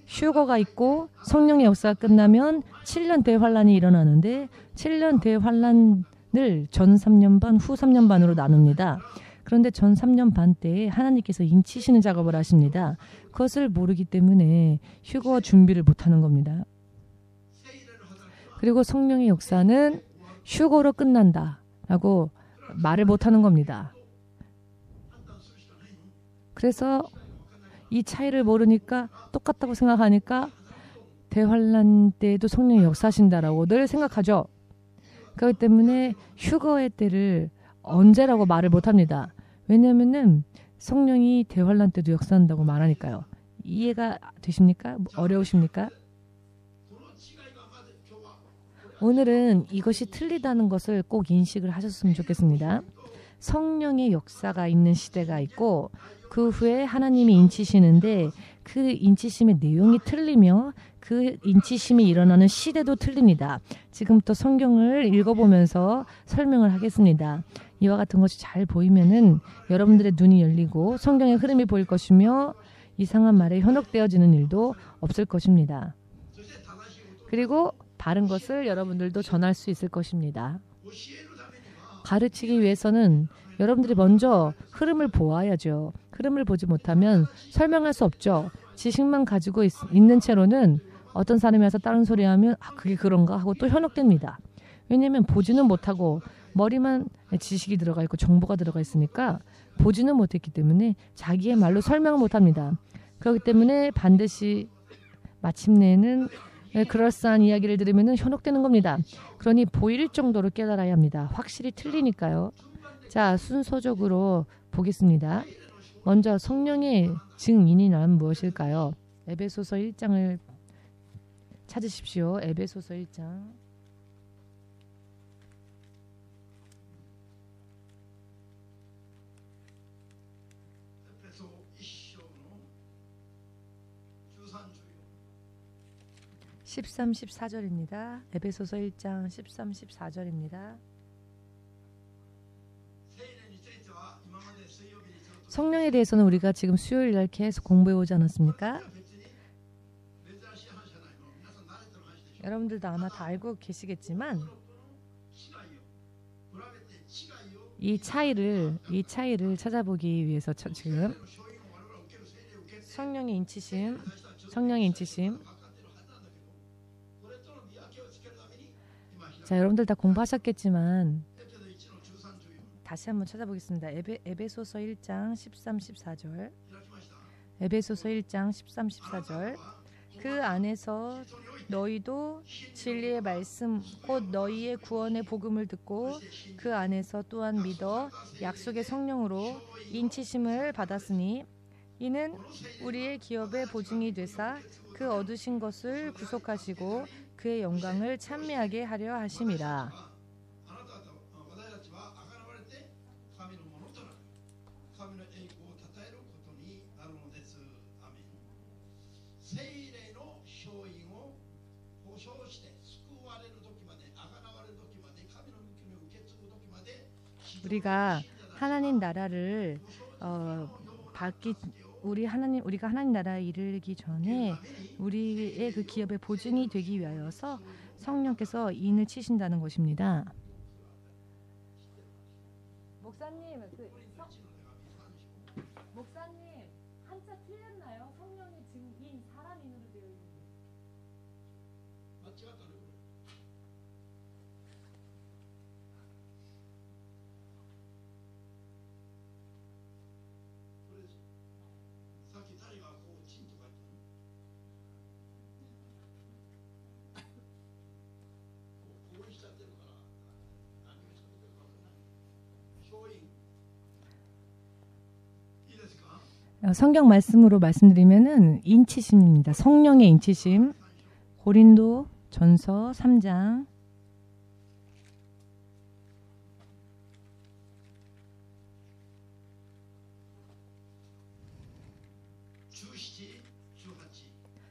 휴거가 있고 성령의 역사가 끝나면 7년 대환란이 일어나는데 7년 대환란을 전 3년 반, 후 3년 반으로 나눕니다. 그런데 전 3년 반 때에 하나님께서 인치시는 작업을 하십니다. 그것을 모르기 때문에 휴거 준비를 못하는 겁니다. 그리고 성령의 역사는 휴거로 끝난다라고 말을 못하는 겁니다. 그래서 이 차이를 모르니까 똑같다고 생각하니까 대환란 때에도 성령이 역사하신다라고 늘 생각하죠. 그렇기 때문에 휴거의 때를 언제라고 말을 못합니다. 왜냐하면 성령이 대환란 때도 역사한다고 말하니까요. 이해가 되십니까? 어려우십니까? 오늘은 이것이 틀리다는 것을 꼭 인식을 하셨으면 좋겠습니다. 성령의 역사가 있는 시대가 있고 그 후에 하나님이 인치시는데 그 인치심의 내용이 틀리며 그 인치심이 일어나는 시대도 틀립니다. 지금부터 성경을 읽어보면서 설명을 하겠습니다. 이와 같은 것이 잘 보이면은 여러분들의 눈이 열리고 성경의 흐름이 보일 것이며 이상한 말에 현혹되어지는 일도 없을 것입니다. 그리고 다른 것을 여러분들도 전할 수 있을 것입니다. 가르치기 위해서는 여러분들이 먼저 흐름을 보아야죠. 흐름을 보지 못하면 설명할 수 없죠. 지식만 가지고 있는 채로는 어떤 사람이 와서 다른 소리 하면 그게 그런가 하고 또 현혹됩니다. 왜냐하면 보지는 못하고 머리만 지식이 들어가 있고 정보가 들어가 있으니까 보지는 못했기 때문에 자기의 말로 설명을 못합니다. 그렇기 때문에 반드시 마침내는 그럴싸한 이야기를 들으면 현혹되는 겁니다. 그러니 보일 정도로 깨달아야 합니다. 확실히 틀리니까요. 자, 순서적으로 보겠습니다. 먼저 성령의 증인이란 무엇일까요? 에베소서 1장을 찾으십시오. 에베소서 1장. (13, 14절입니다) 에베소서 1장 13, 14절입니다. 성령에 대해서는 우리가 지금 수요일날 계속 공부해오지 않았습니까? 여러분들도 아마 다 알고 계시겠지만 이 차이를 찾아보기 위해서 지금 성령의 인치심 자, 여러분들 다 공부하셨겠지만 다시 한번 찾아보겠습니다. 에베소서 1장 13, 14절. 에베소서 1장 13, 14절. 그 안에서 너희도 진리의 말씀 곧 너희의 구원의 복음을 듣고 그 안에서 또한 믿어 약속의 성령으로 인치심을 받았으니 이는 우리의 기업의 보증이 되사 그 얻으신 것을 구속하시고 그의 영광을 찬미하게 하려 하심이라. 우리가 하나님 나라를 우리가 하나님 나라에 이르기 전에 우리의 그 기업의 보증이 되기 위하여서 성령께서 인을 치신다는 것입니다. 목사님 한자 틀렸나요? 성령의 증인 사람 인으로 되어 있는데. 성경 말씀으로 말씀드리면은 인치심입니다. 성령의 인치심. 고린도 전서 3장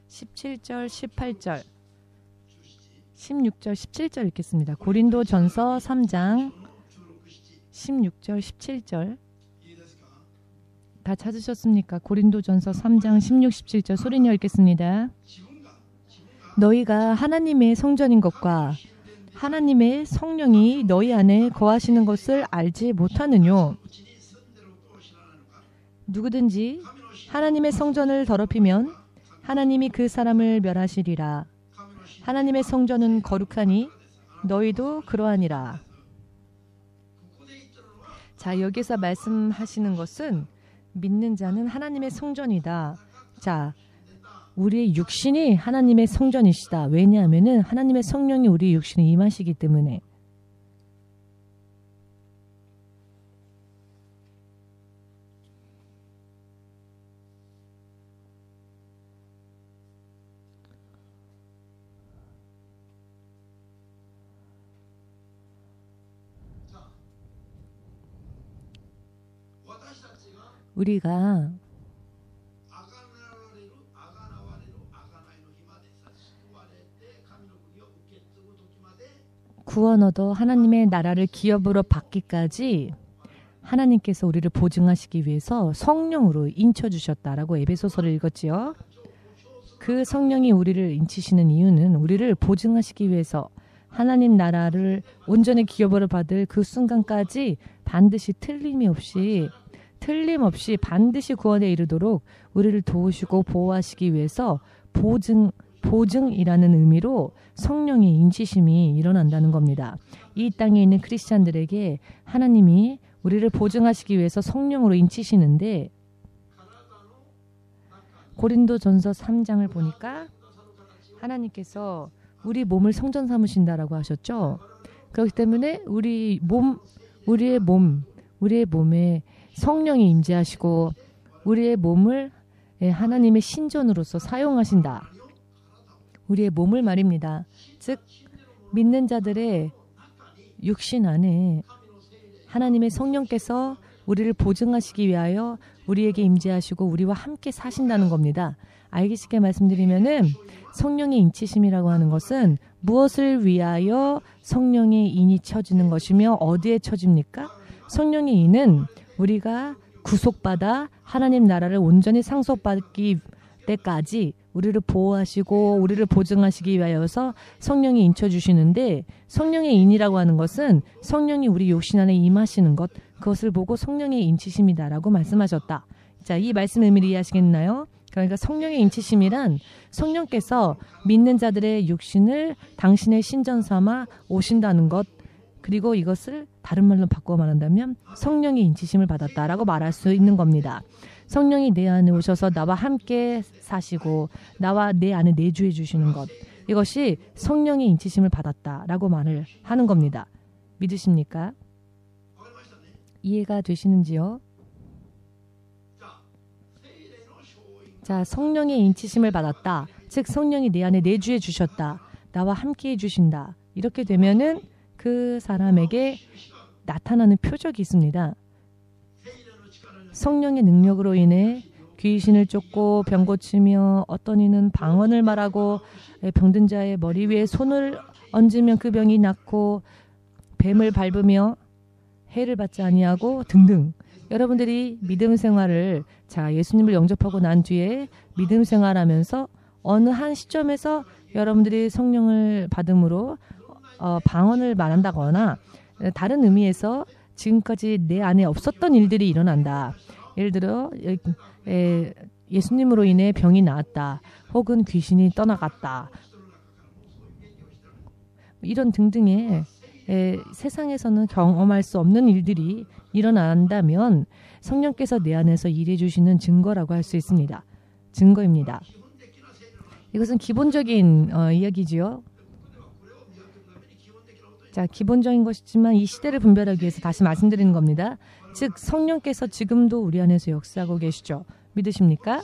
17절 18절 16절 17절 읽겠습니다. 고린도 전서 3장 16절 17절 다 찾으셨습니까? 고린도전서 3장 16, 17절 소리내어 읽겠습니다. 너희가 하나님의 성전인 것과 하나님의 성령이 너희 안에 거하시는 것을 알지 못하느뇨. 누구든지 하나님의 성전을 더럽히면 하나님이 그 사람을 멸하시리라. 하나님의 성전은 거룩하니 너희도 그러하니라. 자, 여기서 말씀하시는 것은 믿는 자는 하나님의 성전이다. 자, 우리의 육신이 하나님의 성전이시다. 왜냐하면 하나님의 성령이 우리 육신에 임하시기 때문에. 우리가 구원 얻어 하나님의 나라를 기업으로 받기까지 하나님께서 우리를 보증하시기 위해서 성령으로 인쳐주셨다라고 에베소서를 읽었지요. 그 성령이 우리를 인치시는 이유는 우리를 보증하시기 위해서 하나님 나라를 온전히 기업으로 받을 그 순간까지 반드시 틀림없이 반드시 구원에 이르도록 우리를 도우시고 보호하시기 위해서 보증이라는 의미로 성령의 인치심이 일어난다는 겁니다. 이 땅에 있는 크리스찬들에게 하나님이 우리를 보증하시기 위해서 성령으로 인치시는데 고린도전서 3장을 보니까 하나님께서 우리 몸을 성전 삼으신다라고 하셨죠. 그렇기 때문에 우리의 몸에 성령이 임재하시고 우리의 몸을 하나님의 신전으로서 사용하신다. 우리의 몸을 말입니다. 즉 믿는 자들의 육신 안에 하나님의 성령께서 우리를 보증하시기 위하여 우리에게 임재하시고 우리와 함께 사신다는 겁니다. 알기 쉽게 말씀드리면은 성령의 인치심이라고 하는 것은 무엇을 위하여 성령의 인이 쳐지는 것이며 어디에 쳐집니까? 성령의 인은 우리가 구속받아 하나님 나라를 온전히 상속받기 때까지 우리를 보호하시고 우리를 보증하시기 위하여서 성령이 인쳐주시는데 성령의 인이라고 하는 것은 성령이 우리 육신 안에 임하시는 것, 그것을 보고 성령의 인치심이다라고 말씀하셨다. 자, 이 말씀 의미를 이해하시겠나요? 그러니까 성령의 인치심이란 성령께서 믿는 자들의 육신을 당신의 신전 삼아 오신다는 것, 그리고 이것을 다른 말로 바꿔 말한다면 성령의 인치심을 받았다라고 말할 수 있는 겁니다. 성령이 내 안에 오셔서 나와 함께 사시고 나와 내 안에 내주해 주시는 것, 이것이 성령의 인치심을 받았다라고 말을 하는 겁니다. 믿으십니까? 이해가 되시는지요? 자, 성령의 인치심을 받았다. 즉 성령이 내 안에 내주해 주셨다. 나와 함께 해주신다. 이렇게 되면은 그 사람에게 나타나는 표적이 있습니다. 성령의 능력으로 인해 귀신을 쫓고 병 고치며 어떤 이는 방언을 말하고 병든 자의 머리 위에 손을 얹으면 그 병이 낫고 뱀을 밟으며 해를 받지 아니하고 등등. 여러분들이 믿음 생활을 예수님을 영접하고 난 뒤에 믿음 생활하면서 어느 한 시점에서 여러분들이 성령을 받음으로 방언을 말한다거나 다른 의미에서 지금까지 내 안에 없었던 일들이 일어난다. 예를 들어 예수님으로 인해 병이 나았다. 혹은 귀신이 떠나갔다. 이런 등등의 세상에서는 경험할 수 없는 일들이 일어난다면 성령께서 내 안에서 일해 주시는 증거라고 할 수 있습니다. 증거입니다. 이것은 기본적인 이야기지요. 자, 기본적인 것이지만 이 시대를 분별하기 위해서 다시 말씀드리는 겁니다. 즉 성령께서 지금도 우리 안에서 역사하고 계시죠. 믿으십니까?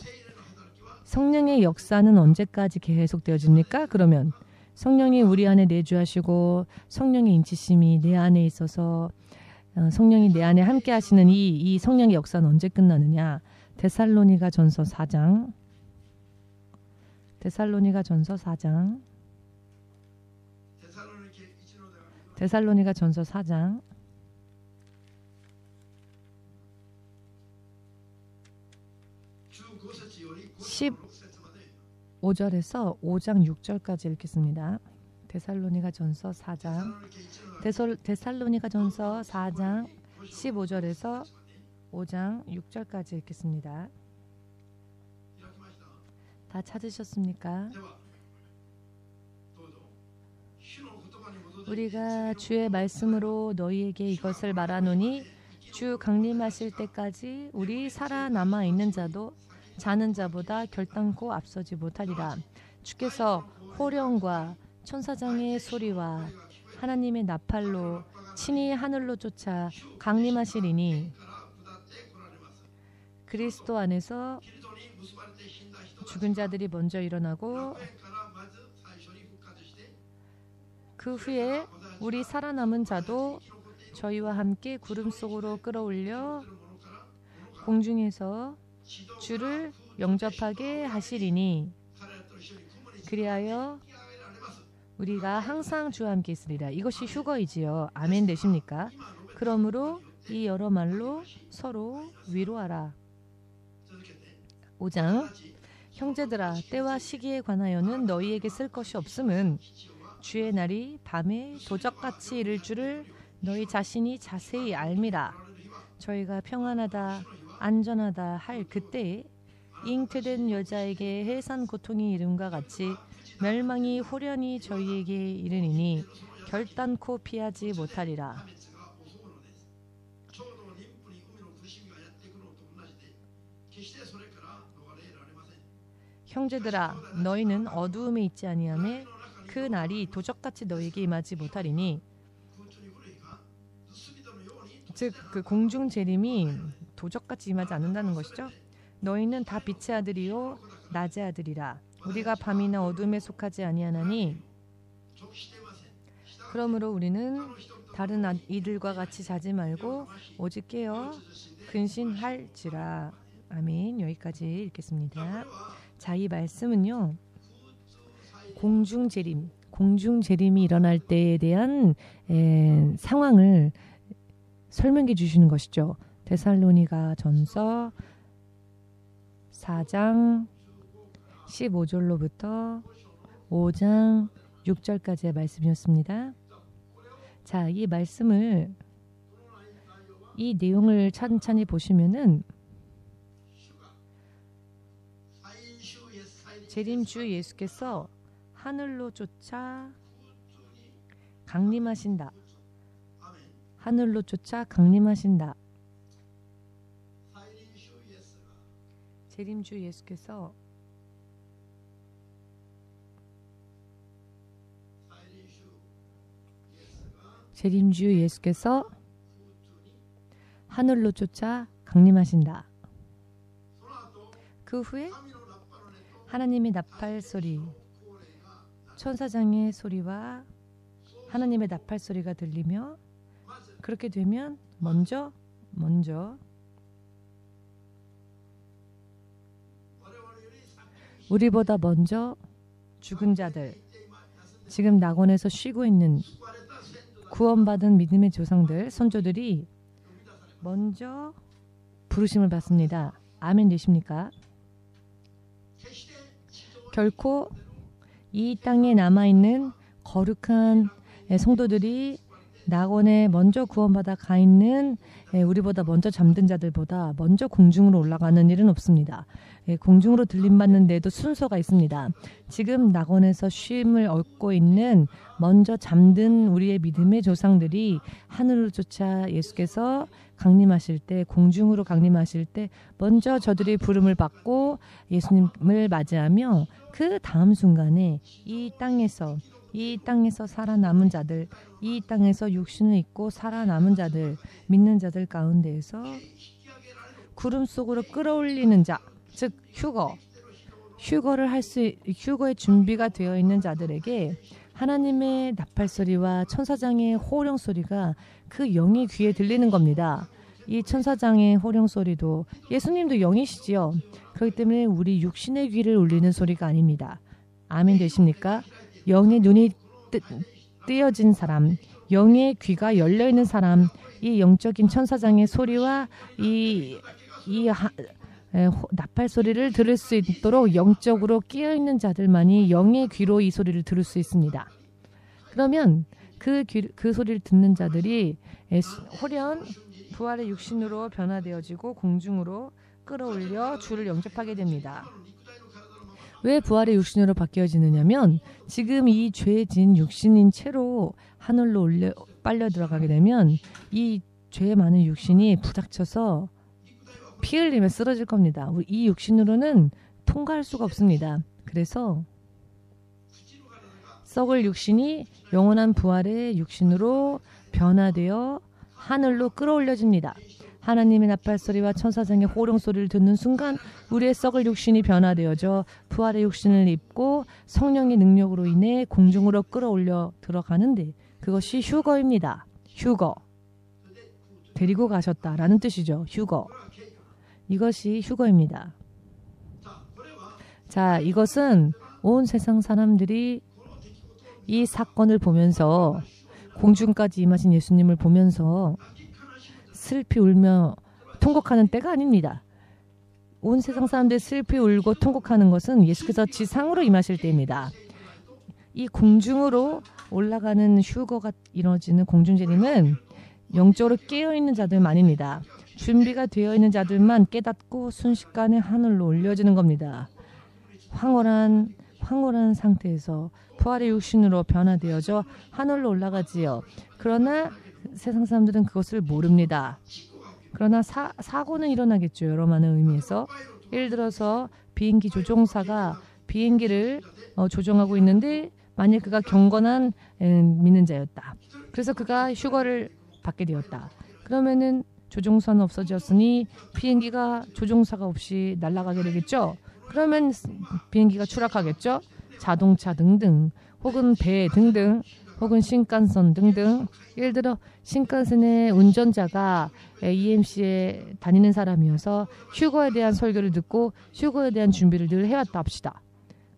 성령의 역사는 언제까지 계속되어집니까? 그러면 성령이 우리 안에 내주하시고 성령의 인치심이 내 안에 있어서 성령이 내 안에 함께 하시는 이 성령의 역사는 언제 끝나느냐? 데살로니가전서 4장 15절에서 5장 6절까지 읽겠습니다. 데살로니가전서 4장 15절에서 5장 6절까지 읽겠습니다. 다 찾으셨습니까? 우리가 주의 말씀으로 너희에게 이것을 말하노니 주 강림하실 때까지 우리 살아남아 있는 자도 자는 자보다 결단코 앞서지 못하리라. 주께서 호령과 천사장의 소리와 하나님의 나팔로 친히 하늘로 쫓아 강림하시리니 그리스도 안에서 죽은 자들이 먼저 일어나고 그 후에 우리 살아남은 자도 저희와 함께 구름 속으로 끌어올려 공중에서 주를 영접하게 하시리니 그리하여 우리가 항상 주와 함께 있으리라. 이것이 휴거이지요. 아멘 되십니까? 그러므로 이 여러 말로 서로 위로하라. 5장 형제들아, 때와 시기에 관하여는 너희에게 쓸 것이 없음은 주의 날이 밤에 도적같이 이를 줄을 너희 자신이 자세히 알미라. 저희가 평안하다 안전하다 할 그때에 잉태된 여자에게 해산 고통이 이름과 같이 멸망이 호련히 저희에게 이르니니 결단코 피하지 못하리라. 형제들아, 너희는 어두움에 있지 아니하매 그 날이 도적같이 너희에게 임하지 못하리니, 즉 그 공중 재림이 도적같이 임하지 않는다는 것이죠. 너희는 다 빛의 아들이요 낮의 아들이라. 우리가 밤이나 어둠에 속하지 아니하나니 그러므로 우리는 다른 이들과 같이 자지 말고 오직 깨어 근신할지라. 아멘. 여기까지 읽겠습니다. 자, 이 말씀은요, 공중 재림이 일어날 때에 대한 상황을 설명해 주시는 것이죠. 데살로니가 전서 4장 15절로부터 5장 6절까지의 말씀이었습니다. 자, 이 말씀을, 이 내용을 찬찬히 보시면은 재림주 예수께서 하늘로 쫓아 강림하신다. 하늘로 쫓아 강림하신다. 재림주 예수께서 하늘로 쫓아 강림하신다. 그 후에 하나님의 나팔 소리, 천사장의 소리와 하나님의 나팔 소리가 들리며, 그렇게 되면 먼저 우리보다 먼저 죽은 자들, 지금 낙원에서 쉬고 있는 구원받은 믿음의 조상들, 선조들이 먼저 부르심을 받습니다. 아멘 되십니까? 결코 이 땅에 남아있는 거룩한 성도들이 낙원에 먼저 구원받아 가 있는 우리보다 먼저 잠든 자들보다 먼저 공중으로 올라가는 일은 없습니다. 공중으로 들림받는 데도 순서가 있습니다. 지금 낙원에서 쉼을 얻고 있는 먼저 잠든 우리의 믿음의 조상들이 하늘로 쫓아 예수께서 강림하실 때, 공중으로 강림하실 때 먼저 저들이 부름을 받고 예수님을 맞이하며 그 다음 순간에 이 땅에서 살아남은 자들, 이 땅에서 육신을 입고 살아남은 자들, 믿는 자들 가운데에서 구름 속으로 끌어올리는 자, 즉 휴거의 준비가 되어 있는 자들에게 하나님의 나팔 소리와 천사장의 호령 소리가 그 영의 귀에 들리는 겁니다. 이 천사장의 호령 소리도, 예수님도 영이시지요. 그렇기 때문에 우리 육신의 귀를 울리는 소리가 아닙니다. 아멘 되십니까? 영의 눈이 뜨여진 사람, 영의 귀가 열려있는 사람, 이 영적인 천사장의 소리와 나팔 소리를 들을 수 있도록 영적으로 끼어있는 자들만이 영의 귀로 이 소리를 들을 수 있습니다. 그러면 그 소리를 듣는 자들이 호련 부활의 육신으로 변화되어지고 공중으로 끌어올려 주를 영접하게 됩니다. 왜 부활의 육신으로 바뀌어지느냐면, 지금 이 죄진 육신인 채로 하늘로 빨려 들어가게 되면 이 죄 많은 육신이 부닥쳐서 피 흘리며 쓰러질 겁니다. 이 육신으로는 통과할 수가 없습니다. 그래서 썩을 육신이 영원한 부활의 육신으로 변화되어 하늘로 끌어올려집니다. 하나님의 나팔 소리와 천사장의 호령 소리를 듣는 순간 우리의 썩을 육신이 변화되어져 부활의 육신을 입고 성령의 능력으로 인해 공중으로 끌어올려 들어가는데, 그것이 휴거입니다. 휴거. 데리고 가셨다라는 뜻이죠. 휴거. 이것이 휴거입니다. 자, 이것은 온 세상 사람들이 이 사건을 보면서, 공중까지 임하신 예수님을 보면서 슬피 울며 통곡하는 때가 아닙니다. 온 세상 사람들이 슬피 울고 통곡하는 것은 예수께서 지상으로 임하실 때입니다. 이 공중으로 올라가는 휴거가 이루어지는 공중재림은 영적으로 깨어있는 자들만입니다. 준비가 되어 있는 자들만 깨닫고 순식간에 하늘로 올려지는 겁니다. 황홀한 상태에서 부활의 육신으로 변화되어져 하늘로 올라가지요. 그러나 세상 사람들은 그것을 모릅니다. 그러나 사고는 일어나겠죠. 여러 많은 의미에서. 예를 들어서 비행기 조종사가 비행기를 조종하고 있는데 만약 그가 경건한 믿는 자였다. 그래서 그가 휴거를 받게 되었다. 그러면은 조종사는 없어졌으니 비행기가 조종사가 없이 날아가게 되겠죠. 그러면 비행기가 추락하겠죠. 자동차 등등 혹은 배 등등 혹은 신칸선 등등. 예를 들어 신칸센의 운전자가 EMC에 다니는 사람이어서 휴거에 대한 설교를 듣고 휴거에 대한 준비를 늘 해왔다 합시다.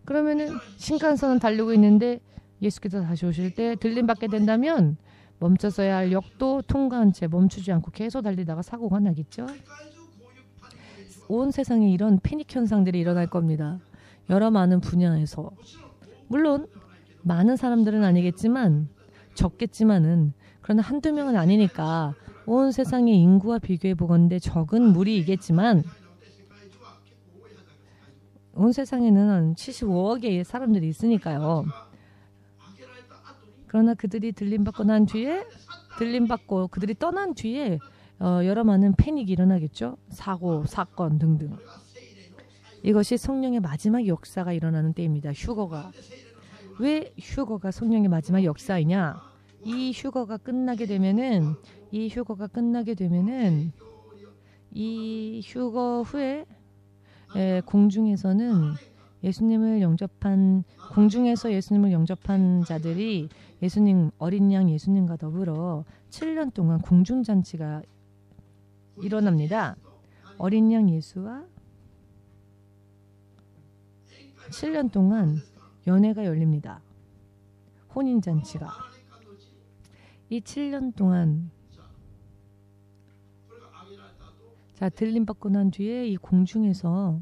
그러면은 신칸선은 달리고 있는데 예수께서 다시 오실 때 들림받게 된다면 멈춰서야 할 역도 통과한 채 멈추지 않고 계속 달리다가 사고가 나겠죠. 온 세상에 이런 패닉 현상들이 일어날 겁니다. 여러 많은 분야에서. 물론 많은 사람들은 아니겠지만 적겠지만은 그러나 한두 명은 아니니까 온 세상의 인구와 비교해 보건대 적은 무리이겠지만 온 세상에는 한 75억의 사람들이 있으니까요. 그러나 그들이 들림받고 그들이 떠난 뒤에 여러 많은 패닉이 일어나겠죠. 사고, 사건 등등. 이것이 성령의 마지막 역사가 일어나는 때입니다. 휴거가. 왜 휴거가 성령의 마지막 역사이냐? 이 휴거가 끝나게 되면은 이 휴거 후에 공중에서 예수님을 영접한 자들이 어린 양 예수님과 더불어 7년 동안 공중잔치가 일어납니다. 어린 양 예수와 7년 동안 연회가 열립니다. 혼인잔치가. 이 7년 동안 들림받고 난 뒤에 이 공중에서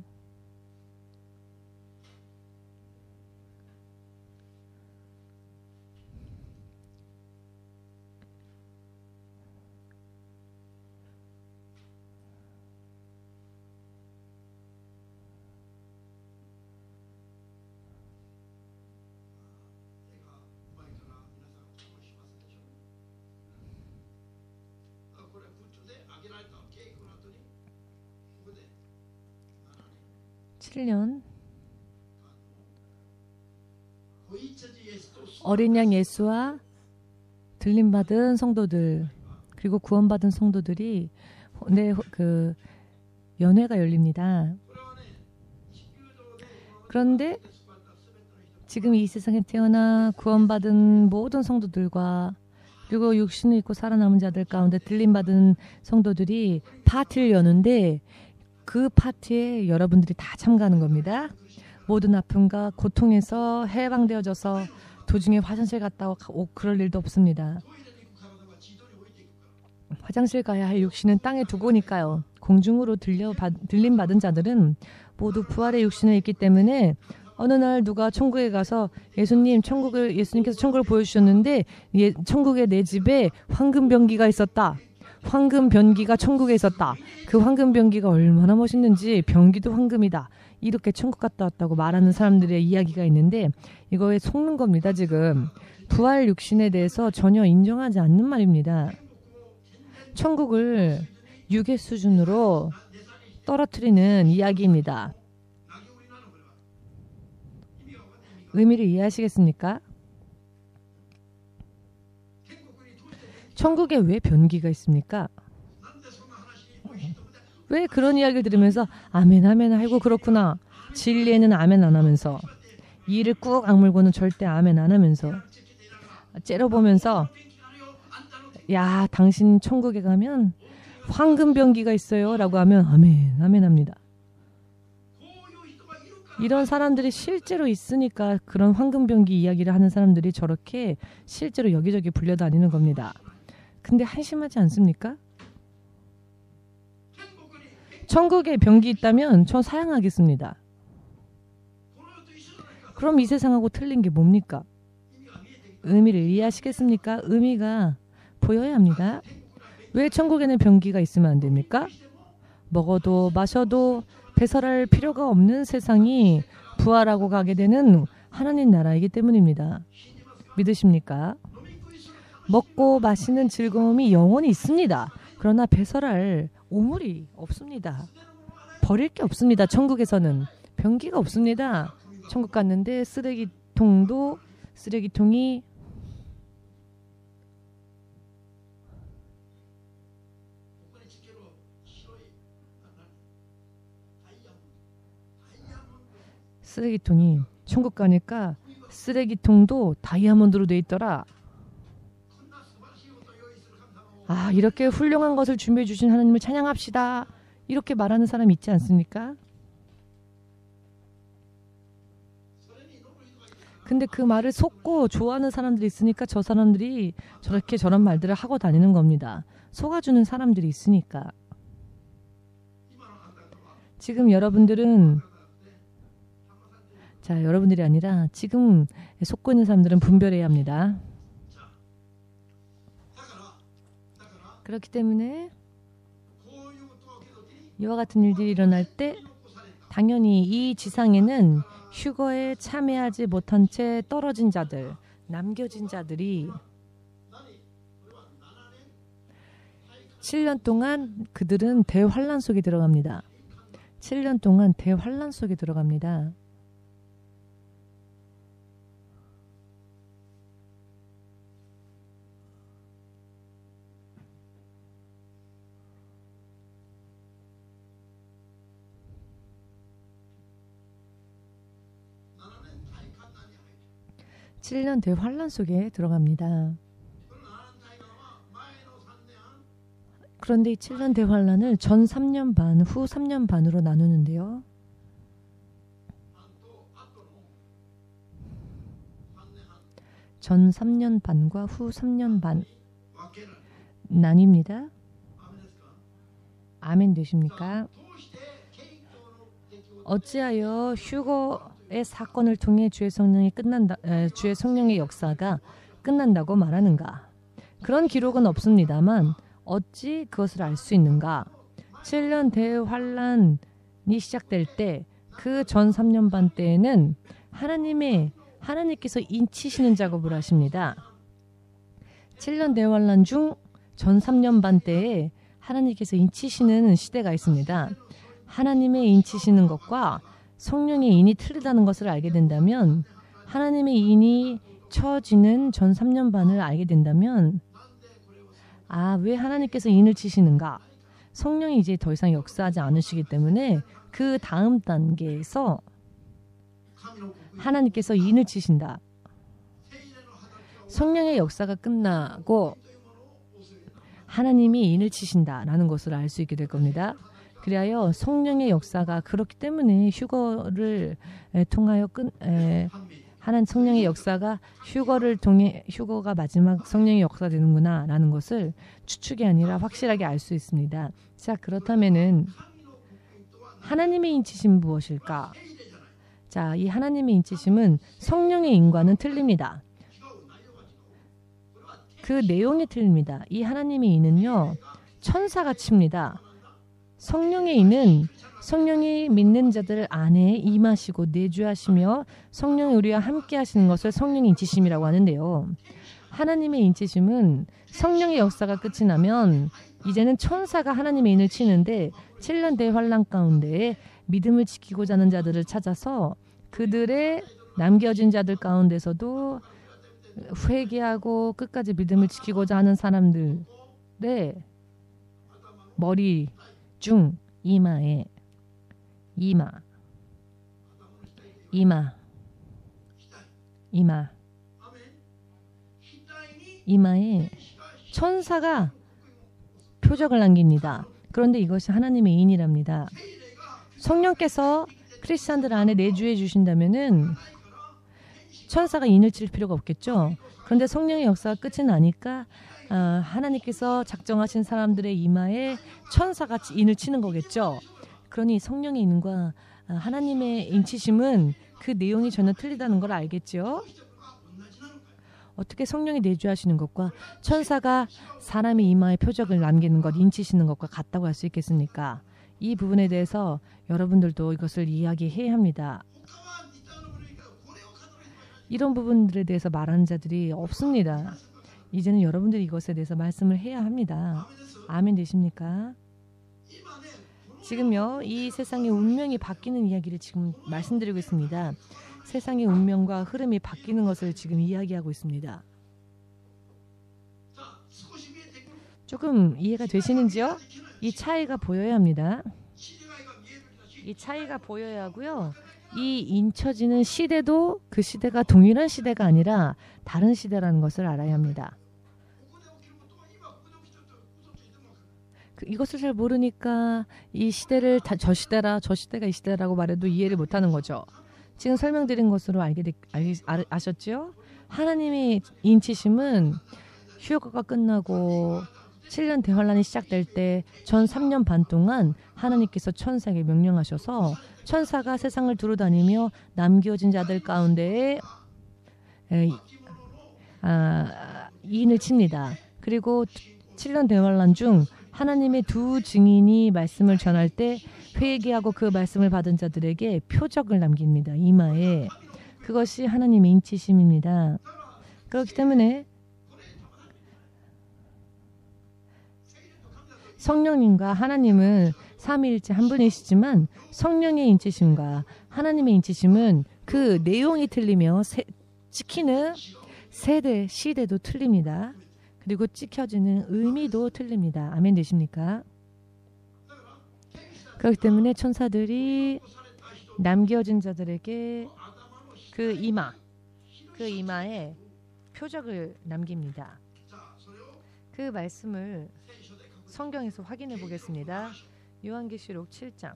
어린 양 예수와 들림받은 성도들 그리고 구원받은 성도들이 연회가 열립니다. 그런데 지금 이 세상에 태어나 구원받은 모든 성도들과 그리고 육신을 입고 살아남은 자들 가운데 들림받은 성도들이 파티를 여는데 그 파티에 여러분들이 다 참가하는 겁니다. 모든 아픔과 고통에서 해방되어져서 도중에 화장실 갔다 그럴 일도 없습니다. 화장실 가야 할 육신은 땅에 두고 오니까요. 공중으로 들림받은 자들은 모두 부활의 육신을 입기 때문에 어느 날 누가 천국에 가서 예수님께서 천국을 보여주셨는데 천국의 내 집에 황금 변기가 있었다. 황금 변기가 천국에 있었다. 그 황금 변기가 얼마나 멋있는지 변기도 황금이다. 이렇게 천국 갔다 왔다고 말하는 사람들의 이야기가 있는데 이거에 속는 겁니다. 지금 부활 육신에 대해서 전혀 인정하지 않는 말입니다. 천국을 육의 수준으로 떨어뜨리는 이야기입니다. 의미를 이해하시겠습니까? 천국에 왜 변기가 있습니까? 왜 그런 이야기를 들으면서 아멘 아멘 아이고 그렇구나. 진리에는 아멘 안 하면서 이를 꾹 악물고는 절대 아멘 안 하면서 째려보면서 야 당신 천국에 가면 황금 변기가 있어요 라고 하면 아멘 아멘 합니다. 이런 사람들이 실제로 있으니까 그런 황금 변기 이야기를 하는 사람들이 저렇게 실제로 여기저기 불려다니는 겁니다. 근데 한심하지 않습니까? 천국에 병기 있다면 전 사양하겠습니다. 그럼 이 세상하고 틀린 게 뭡니까? 의미를 이해하시겠습니까? 의미가 보여야 합니다. 왜 천국에는 병기가 있으면 안 됩니까? 먹어도 마셔도 배설할 필요가 없는 세상이 부활하고 가게 되는 하나님 나라이기 때문입니다. 믿으십니까? 먹고 마시는 즐거움이 영원히 있습니다. 그러나 배설할 오물이 없습니다. 버릴 게 없습니다. 천국에서는 변기가 없습니다. 천국 갔는데 쓰레기통이 천국 가니까 쓰레기통도 다이아몬드로 돼 있더라. 아, 이렇게 훌륭한 것을 준비해 주신 하나님을 찬양합시다. 이렇게 말하는 사람 있지 않습니까? 근데 그 말을 속고 좋아하는 사람들이 있으니까 저 사람들이 저렇게 저런 말들을 하고 다니는 겁니다. 속아주는 사람들이 있으니까. 지금 여러분들은 여러분들이 아니라 지금 속고 있는 사람들은 분별해야 합니다. 그렇기 때문에 이와 같은 일들이 일어날 때 당연히 이 지상에는 휴거에 참여하지 못한 채 떨어진 자들, 남겨진 자들이 7년 동안 그들은 대환란 속에 들어갑니다. 7년 동안 대환란 속에 들어갑니다. 칠 년 대환란 속에 들어갑니다. 그런데 이 7년 대환란을 전 3년 반, 후 3년 반으로 나누는데요. 전 3년 반과 후 3년 반 나뉩니다. 아멘 되십니까? 어찌하여 휴거의 사건을 통해 주의 성령의 역사가 끝난다고 말하는가? 그런 기록은 없습니다만 어찌 그것을 알 수 있는가? 7년 대환란이 시작될 때 그 전 3년 반 때에는 하나님께서 인치시는 작업을 하십니다. 7년 대환란 중 전 3년 반 때에 하나님께서 인치시는 시대가 있습니다. 하나님의 인치시는 것과 성령의 인이 틀리다는 것을 알게 된다면, 하나님의 인이 쳐지는 전 3년 반을 알게 된다면, 왜 하나님께서 인을 치시는가? 성령이 이제 더 이상 역사하지 않으시기 때문에 그 다음 단계에서 하나님께서 인을 치신다. 성령의 역사가 끝나고 하나님이 인을 치신다라는 것을 알 수 있게 될 겁니다. 그리하여 성령의 역사가 그렇기 때문에 휴거를 통하여 하나님 성령의 역사가 휴거를 통해 휴거가 마지막 성령의 역사가 되는구나 라는 것을 추측이 아니라 확실하게 알 수 있습니다. 자, 그렇다면은 하나님의 인치심은 무엇일까? 자, 이 하나님의 인치심은 성령의 인과는 틀립니다. 그 내용이 틀립니다. 이 하나님의 인은요, 천사가 칩니다. 성령의 인은 성령이 믿는 자들 안에 임하시고 내주하시며 성령이 우리와 함께 하시는 것을 성령의 인치심이라고 하는데요. 하나님의 인치심은 성령의 역사가 끝이 나면 이제는 천사가 하나님의 인을 치는데 7년 대환란 가운데 믿음을 지키고자 하는 자들을 찾아서 그들의 남겨진 자들 가운데서도 회개하고 끝까지 믿음을 지키고자 하는 사람들의 머리 중 이마에 이마에 천사가 표적을 남깁니다. 그런데 이것이 하나님의 인이랍니다. 성령께서 크리스찬들 안에 내주해 주신다면은 천사가 인을 칠 필요가 없겠죠. 그런데 성령의 역사가 끝이 나니까 하나님께서 작정하신 사람들의 이마에 천사가 인을 치는 거겠죠. 그러니 성령의 인과 하나님의 인치심은 그 내용이 전혀 틀리다는 걸 알겠죠? 어떻게 성령이 내주하시는 것과 천사가 사람의 이마에 표적을 남기는 것, 인치시는 것과 같다고 할 수 있겠습니까? 이 부분에 대해서 여러분들도 이것을 이야기해야 합니다. 이런 부분들에 대해서 말하는 자들이 없습니다. 이제는 여러분들이 이것에 대해서 말씀을 해야 합니다. 아멘 되십니까? 지금요, 이 세상의 운명이 바뀌는 이야기를 지금 말씀드리고 있습니다. 세상의 운명과 흐름이 바뀌는 것을 지금 이야기하고 있습니다. 조금 이해가 되시는지요? 이 차이가 보여야 합니다. 이 차이가 보여야 하고요. 이 인쳐지는 시대도 그 시대가 동일한 시대가 아니라 다른 시대라는 것을 알아야 합니다. 이것을 잘 모르니까 이 시대를 저 시대라 저 시대가 이 시대라고 말해도 이해를 못하는 거죠. 지금 설명드린 것으로 아셨죠? 하나님의 인치심은 휴거가 끝나고 7년 대환란이 시작될 때 전 3년 반 동안 하나님께서 천사에게 명령하셔서 천사가 세상을 두루다니며 남겨진 자들 가운데에 이인을 칩니다. 그리고 7년 대환란 중 하나님의 두 증인이 말씀을 전할 때 회개하고 그 말씀을 받은 자들에게 표적을 남깁니다. 이마에. 그것이 하나님의 인치심입니다. 그렇기 때문에 성령님과 하나님은 삼위일체 한 분이시지만 성령의 인치심과 하나님의 인치심은 그 내용이 틀리며 찍히는 세대, 시대도 틀립니다. 그리고 찍혀지는 의미도 틀립니다. 아멘 되십니까? 그렇기 때문에 천사들이 남겨진 자들에게 그 이마에 표적을 남깁니다. 그 말씀을 성경에서 확인해 보겠습니다. 요한계시록 7장.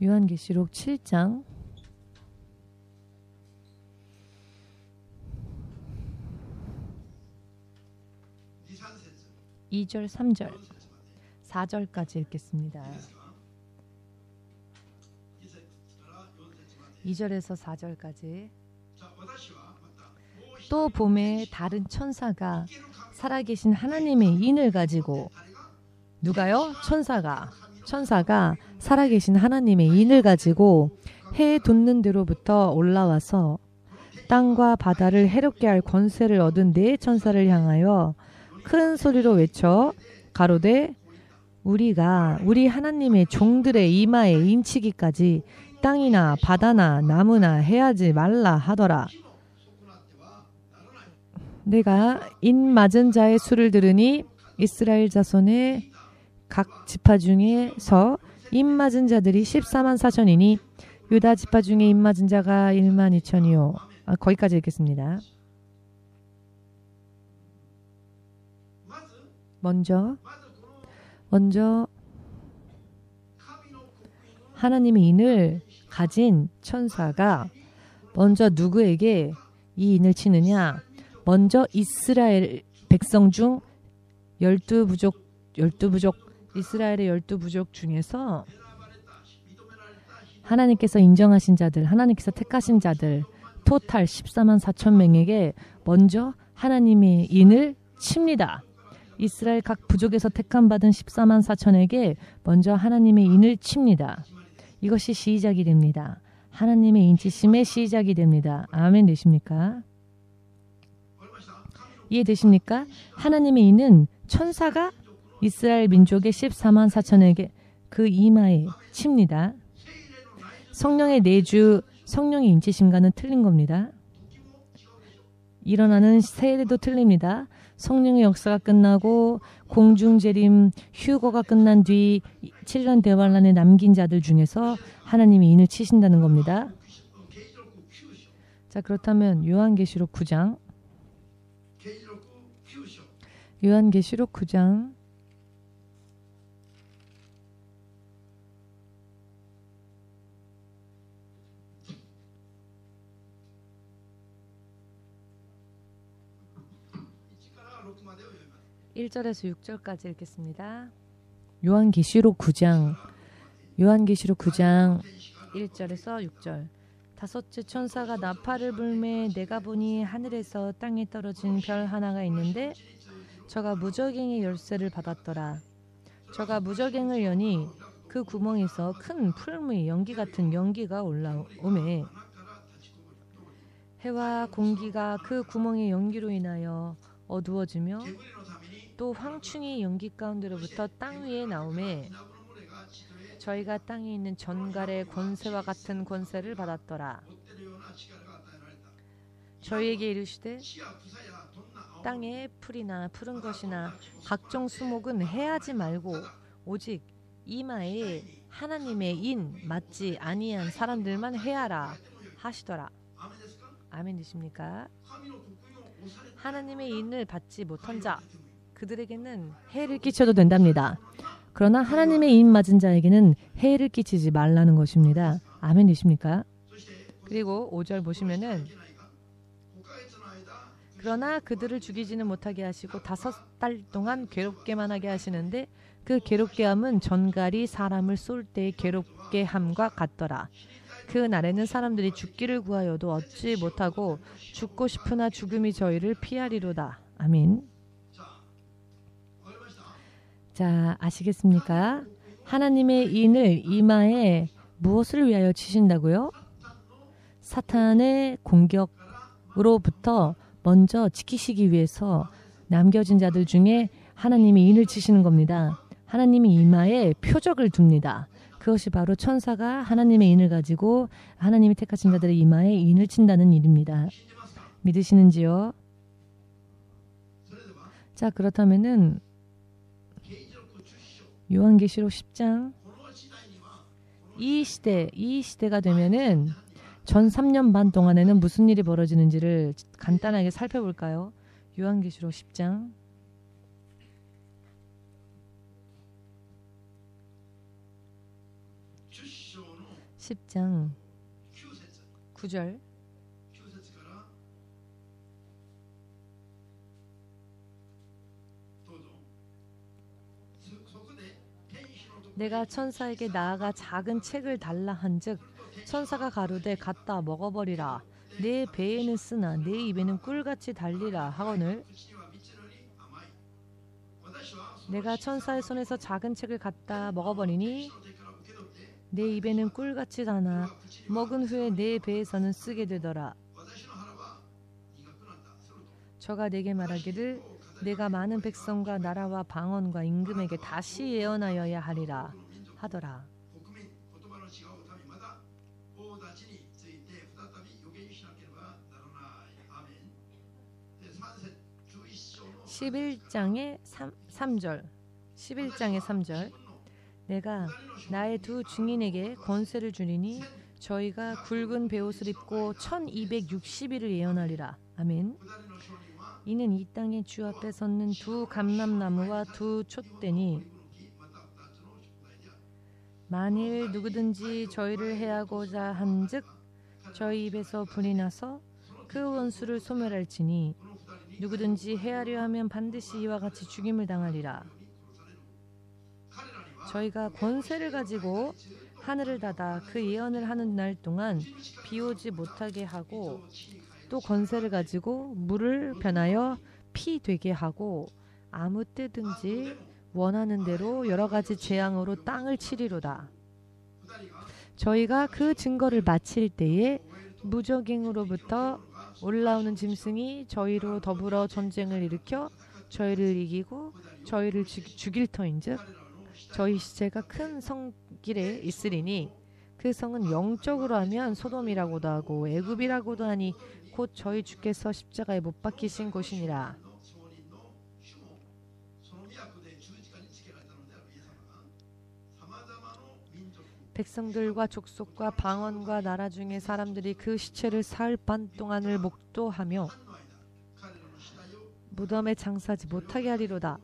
요한계시록 7장 2절, 3절, 4절까지 읽겠습니다. 2절에서 4절까지. 또 봄에 다른 천사가 살아계신 하나님의 인을 가지고, 누가요? 천사가 살아계신 하나님의 인을 가지고 해 돋는 데로부터 올라와서 땅과 바다를 해롭게 할 권세를 얻은 네 천사를 향하여 큰 소리로 외쳐 가로되 우리가 우리 하나님의 종들의 이마에 인치기까지 땅이나 바다나 나무나 해하지 말라 하더라. 내가 인 맞은 자의 수를 들으니 이스라엘 자손의 각 지파 중에서 인 맞은 자들이 14만 4천이니 유다 지파 중에 인 맞은 자가 1만 2천이요. 거기까지 읽겠습니다. 먼저 하나님의 인을 가진 천사가 먼저 누구에게 이 인을 치느냐? 먼저 이스라엘 백성 중 12부족 이스라엘의 12부족 중에서 하나님께서 인정하신 자들, 하나님께서 택하신 자들 토탈 14만 4천 명에게 먼저 하나님의 인을 칩니다. 이스라엘 각 부족에서 택함 받은 14만 4천에게 먼저 하나님의 인을 칩니다. 이것이 시작이 됩니다. 하나님의 인치심의 시작이 됩니다. 아멘 되십니까? 이해되십니까? 하나님의 인은 천사가 이스라엘 민족의 14만 4천에게 그 이마에 칩니다. 성령의 내주, 성령의 인치심과는 틀린 겁니다. 일어나는 세대도 틀립니다. 성령의 역사가 끝나고 공중재림 휴거가 끝난 뒤 7년 대환란에 남긴 자들 중에서 하나님이 인을 치신다는 겁니다. 자, 그렇다면 요한계시록 9장 1절에서 6절까지 읽겠습니다. 요한계시록 9장 1절에서 6절. 다섯째 천사가 나팔을 불매 내가 보니 하늘에서 땅에 떨어진 별 하나가 있는데 저가 무저갱의 열쇠를 받았더라. 저가 무저갱을 여니 그 구멍에서 큰 풀무의 연기 같은 연기가 올라오매 해와 공기가 그 구멍의 연기로 인하여 어두워지며 또 황충이 연기 가운데로부터 땅 위에 나오매 저희가 땅에 있는 전갈의 권세와 같은 권세를 받았더라. 저희에게 이르시되 땅의 풀이나 푸른 것이나 각종 수목은 해하지 말고 오직 이마에 하나님의 인 맞지 아니한 사람들만 해하라 하시더라. 아멘 되십니까? 하나님의 인을 받지 못한 자 그들에게는 해를 끼쳐도 된답니다. 그러나 하나님의 인 맞은 자에게는 해를 끼치지 말라는 것입니다. 아멘 되십니까? 그리고 5절 보시면은 그러나 그들을 죽이지는 못하게 하시고 5달 동안 괴롭게만 하게 하시는데 그 괴롭게 함은 전갈이 사람을 쏠 때의 괴롭게 함과 같더라. 그 날에는 사람들이 죽기를 구하여도 얻지 못하고 죽고 싶으나 죽음이 저희를 피하리로다. 아멘. 자, 아시겠습니까? 하나님의 인을 이마에 무엇을 위하여 치신다고요? 사탄의 공격으로부터 먼저 지키시기 위해서 남겨진 자들 중에 하나님이 인을 치시는 겁니다. 하나님이 이마에 표적을 둡니다. 그것이 바로 천사가 하나님의 인을 가지고 하나님이 택하신 자들의 이마에 인을 친다는 일입니다. 믿으시는지요? 자, 그렇다면은 요한계시록 10장 이 시대가 되면은 전 3년 반 동안에는 무슨 일이 벌어지는지를 간단하게 살펴볼까요? 요한계시록 10장 9절 내가 천사에게 나아가 작은 책을 달라 한즉 천사가 가로되 갖다 먹어버리라. 내 배에는 쓰나 내 입에는 꿀같이 달리라 하거늘 내가 천사의 손에서 작은 책을 갖다 먹어버리니 내 입에는 꿀같이 다나 먹은 후에 내 배에서는 쓰게 되더라. 저가 내게 말하기를 내가 많은 백성과 나라와 방언과 임금에게 다시 예언하여야 하리라 하더라. (11장의 3절) 내가 나의 두 증인에게 권세를 주리니 저희가 굵은 베옷을 입고 1260일을 예언하리라. 아멘. 이는 이 땅의 주 앞에 섰는 두 감람나무와 두 촛대니 만일 누구든지 저희를 해하고자 한즉 저희 입에서 불이 나서 그 원수를 소멸할지니 누구든지 해하려 하면 반드시 이와 같이 죽임을 당하리라. 저희가 권세를 가지고 하늘을 닫아 그 예언을 하는 날 동안 비 오지 못하게 하고 또 권세를 가지고 물을 변하여 피 되게 하고 아무 때든지 원하는 대로 여러 가지 재앙으로 땅을 치리로다. 저희가 그 증거를 마칠 때에 무저갱으로부터 올라오는 짐승이 저희로 더불어 전쟁을 일으켜 저희를 이기고 저희를 죽일 터인즉 저희 시체가 큰 성길에 있으리니 그 성은 영적으로 하면 소돔이라고도 하고 애굽이라고도 하니 곧 저희 주께서 십자가에 못 박히신 곳이니라. 백성들과 족속과 방언과 나라 중에 사람들이 그 시체를 사흘 반 동안을 목도하며 무덤에 장사하지 못하게 하리로다.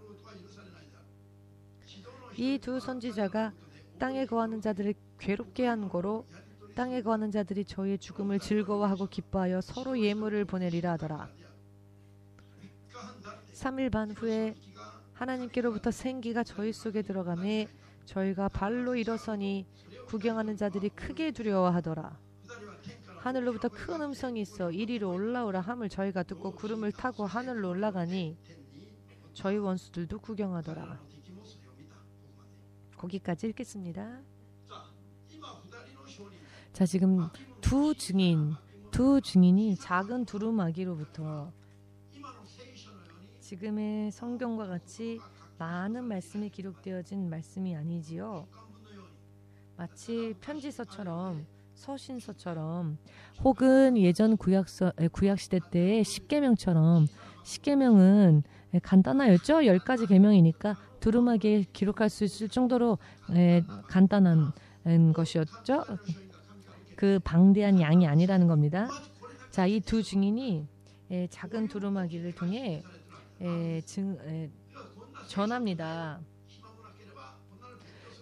이 두 선지자가 땅에 거하는 자들을 괴롭게 한 거로 땅에 거하는 자들이 저희의 죽음을 즐거워하고 기뻐하여 서로 예물을 보내리라 하더라. 3일 반 후에 하나님께로부터 생기가 저희 속에 들어가매 저희가 발로 일어서니 구경하는 자들이 크게 두려워하더라. 하늘로부터 큰 음성이 있어 이리로 올라오라 함을 저희가 듣고 구름을 타고 하늘로 올라가니 저희 원수들도 구경하더라. 거기까지 읽겠습니다. 자, 지금 두 증인이 작은 두루마기로부터 지금의 성경과 같이 많은 말씀이 기록되어진 말씀이 아니지요. 마치 편지서처럼 서신서처럼 혹은 예전 구약시대 때의 십계명처럼 십계명은 간단하였죠. 10가지 계명이니까 두루마기에 기록할 수 있을 정도로 간단한 것이었죠. 그 방대한 양이 아니라는 겁니다. 자, 이 두 증인이 작은 두루마기를 통해 전합니다.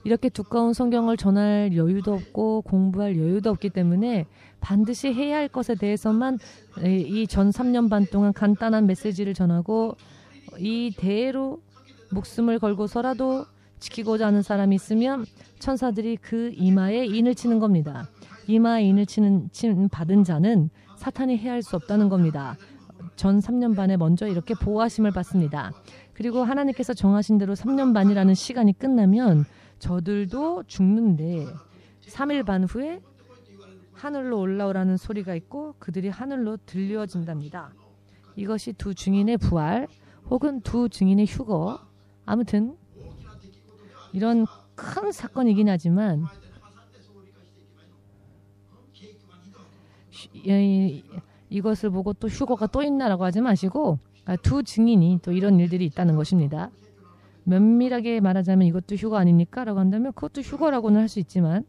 이렇게 두꺼운 성경을 전할 여유도 없고 공부할 여유도 없기 때문에 반드시 해야 할 것에 대해서만 이 전 3년 반 동안 간단한 메시지를 전하고 이대로 목숨을 걸고서라도 지키고자 하는 사람이 있으면 천사들이 그 이마에 인을 치는 겁니다. 이마에 인을 치는 받은 자는 사탄이 해야 할 수 없다는 겁니다. 전 3년 반에 먼저 이렇게 보호하심을 받습니다. 그리고 하나님께서 정하신 대로 3년 반이라는 시간이 끝나면 저들도 죽는데 3일 반 후에 하늘로 올라오라는 소리가 있고 그들이 하늘로 들려진답니다. 이것이 두 증인의 부활 혹은 두 증인의 휴거, 아무튼 이런 큰 사건이긴 하지만 이것을 보고 또 휴거가 또 있나라고 하지 마시고 두 증인이 또 이런 일들이 있다는 것입니다. 면밀하게 말하자면 이것도 휴거 아닙니까? 라고 한다면 그것도 휴거라고는 할 수 있지만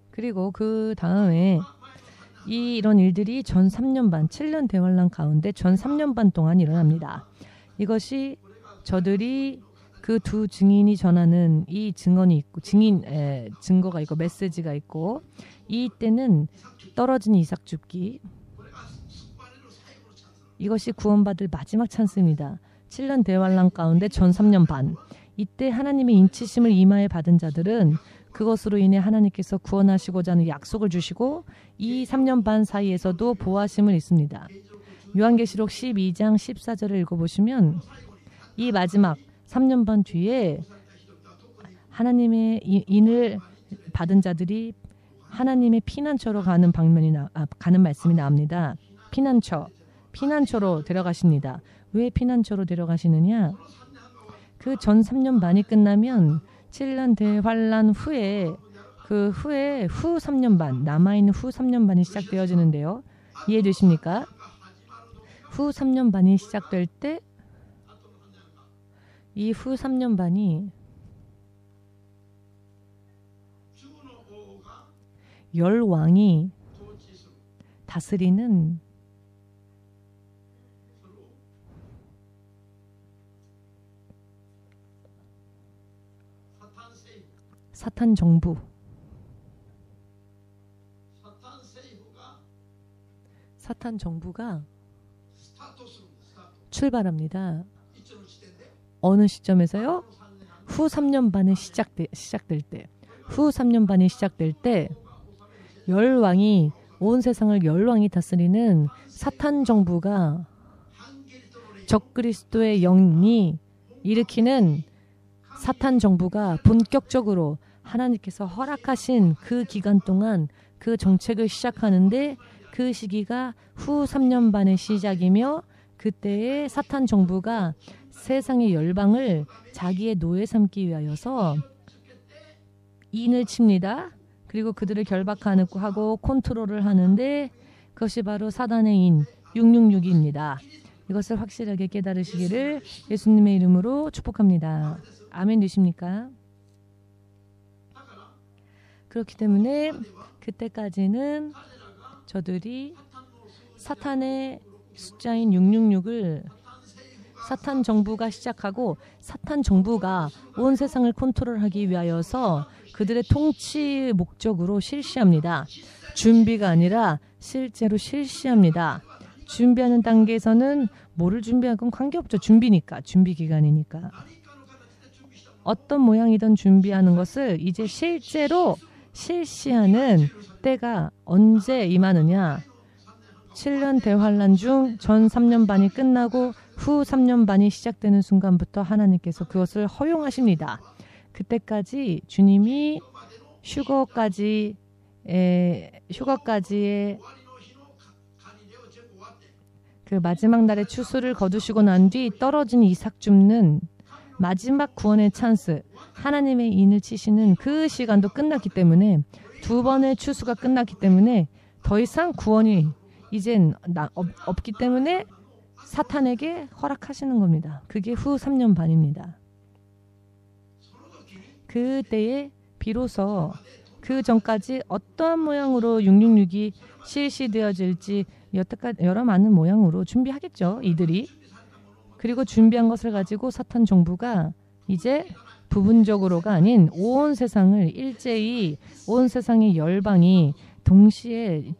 그리고 그 다음에 이런 일들이 전 3년 반, 7년 대환란 가운데 전 3년 반 동안 일어납니다. 이것이 저들이 그 두 증인이 전하는 이 증언이 있고 증거가 있고 메시지가 있고 이때는 떨어진 이삭 줍기 이것이 구원받을 마지막 찬스입니다. 7년 대환란 가운데 전 3년 반 이때 하나님의 인치심을 이마에 받은 자들은 그것으로 인해 하나님께서 구원하시고자 하는 약속을 주시고 이 3년 반 사이에서도 보호하심을 있습니다. 요한계시록 12장 14절을 읽어보시면 이 마지막 3년 반 뒤에 하나님의 인을 받은 자들이 하나님의 피난처로 가는 가는 말씀이 나옵니다. 피난처로 데려가십니다. 왜 피난처로 데려가시느냐? 그 전 3년 반이 끝나면 7년 대환란 후에 후 3년 반 남아있는 후 3년 반이 시작되어지는데요. 이해되십니까? 후 3년 반이 시작될 때 이 후 3년 반이 열 왕이 다스리는 사탄 정부 사탄 정부가 출발합니다. 어느 시점에서요? 후 3년 반에 시작될 때. 후 3년 반이 시작될 때 열왕이 온 세상을 열왕이 다스리는 사탄 정부가 적그리스도의 영이 일으키는 사탄 정부가 본격적으로 하나님께서 허락하신 그 기간 동안 그 정책을 시작하는데 그 시기가 후 3년 반의 시작이며 그때의 사탄 정부가 세상의 열방을 자기의 노예 삼기 위하여서 인을 칩니다. 그리고 그들을 결박하고 컨트롤을 하는데 그것이 바로 사단의 인 666입니다. 이것을 확실하게 깨달으시기를 예수님의 이름으로 축복합니다. 아멘 되십니까? 그렇기 때문에 그때까지는 저들이 사탄의 숫자인 666을 사탄 정부가 시작하고 사탄 정부가 온 세상을 컨트롤하기 위하여서 그들의 통치 목적으로 실시합니다. 준비가 아니라 실제로 실시합니다. 준비하는 단계에서는 뭐를 준비한 건 관계없죠. 준비니까. 준비 기간이니까. 어떤 모양이든 준비하는 것을 이제 실제로 실시하는 때가 언제 임하느냐. 7년 대환란 중 전 3년 반이 끝나고 후 3년 반이 시작되는 순간부터 하나님께서 그것을 허용하십니다. 그때까지 주님이 휴거까지의 그 마지막 날의 추수를 거두시고 난 뒤 떨어진 이삭 줍는 마지막 구원의 찬스, 하나님의 인을 치시는 그 시간도 끝났기 때문에, 두 번의 추수가 끝났기 때문에 더 이상 구원이 이젠 없기 때문에 사탄에게 허락하시는 겁니다. 그게 후 3년 반입니다. 그때에 비로소 그 전까지 어떠한 모양으로 666이 실시되어질지 여태까지 여러 많은 모양으로 준비하겠죠. 이들이. 그리고 준비한 것을 가지고 사탄 정부가 이제 부분적으로가 아닌 온 세상을 일제히 온 세상의 열방이 동시에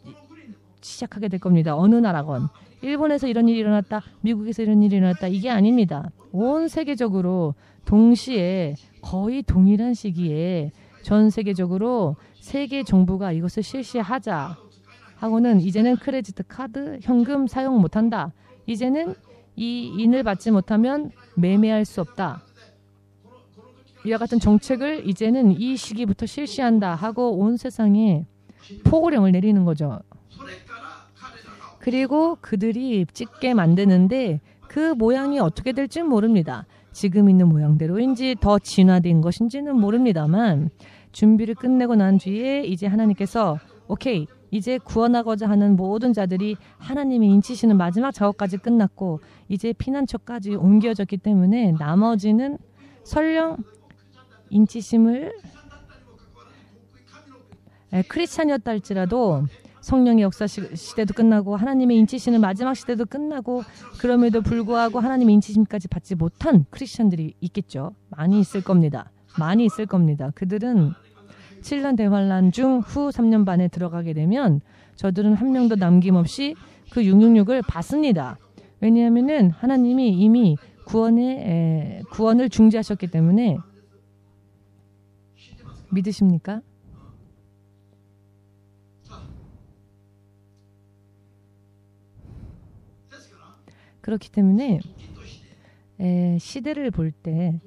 시작하게 될 겁니다. 어느 나라건. 일본에서 이런 일이 일어났다. 미국에서 이런 일이 일어났다. 이게 아닙니다. 온 세계적으로 동시에 거의 동일한 시기에 전 세계적으로 세계 정부가 이것을 실시하자 하고는 이제는 크레디트 카드, 현금 사용 못한다. 이제는 이 인을 받지 못하면 매매할 수 없다. 이와 같은 정책을 이제는 이 시기부터 실시한다 하고 온 세상에 포고령을 내리는 거죠. 그리고 그들이 찍게 만드는데 그 모양이 어떻게 될지는 모릅니다. 지금 있는 모양대로인지 더 진화된 것인지는 모릅니다만 준비를 끝내고 난 뒤에 이제 하나님께서 오케이, 이제 구원하고자 하는 모든 자들이 하나님이 인치시는 마지막 작업까지 끝났고 이제 피난처까지 옮겨졌기 때문에 나머지는 설령 인치심을 크리스찬이었다 할지라도 성령의 역사 시대도 끝나고 하나님의 인치시는 마지막 시대도 끝나고 그럼에도 불구하고 하나님의 인치심까지 받지 못한 크리스찬들이 있겠죠. 많이 있을 겁니다. 많이 있을 겁니다. 그들은 7년 대환란 중 후 3년 반에 들어가게 되면 저들은 한 명도 남김없이 그 666을 받습니다. 왜냐하면은 하나님이 이미 구원을 중지하셨기 때문에. 믿으십니까? 그렇기 때문에 시대를 볼 때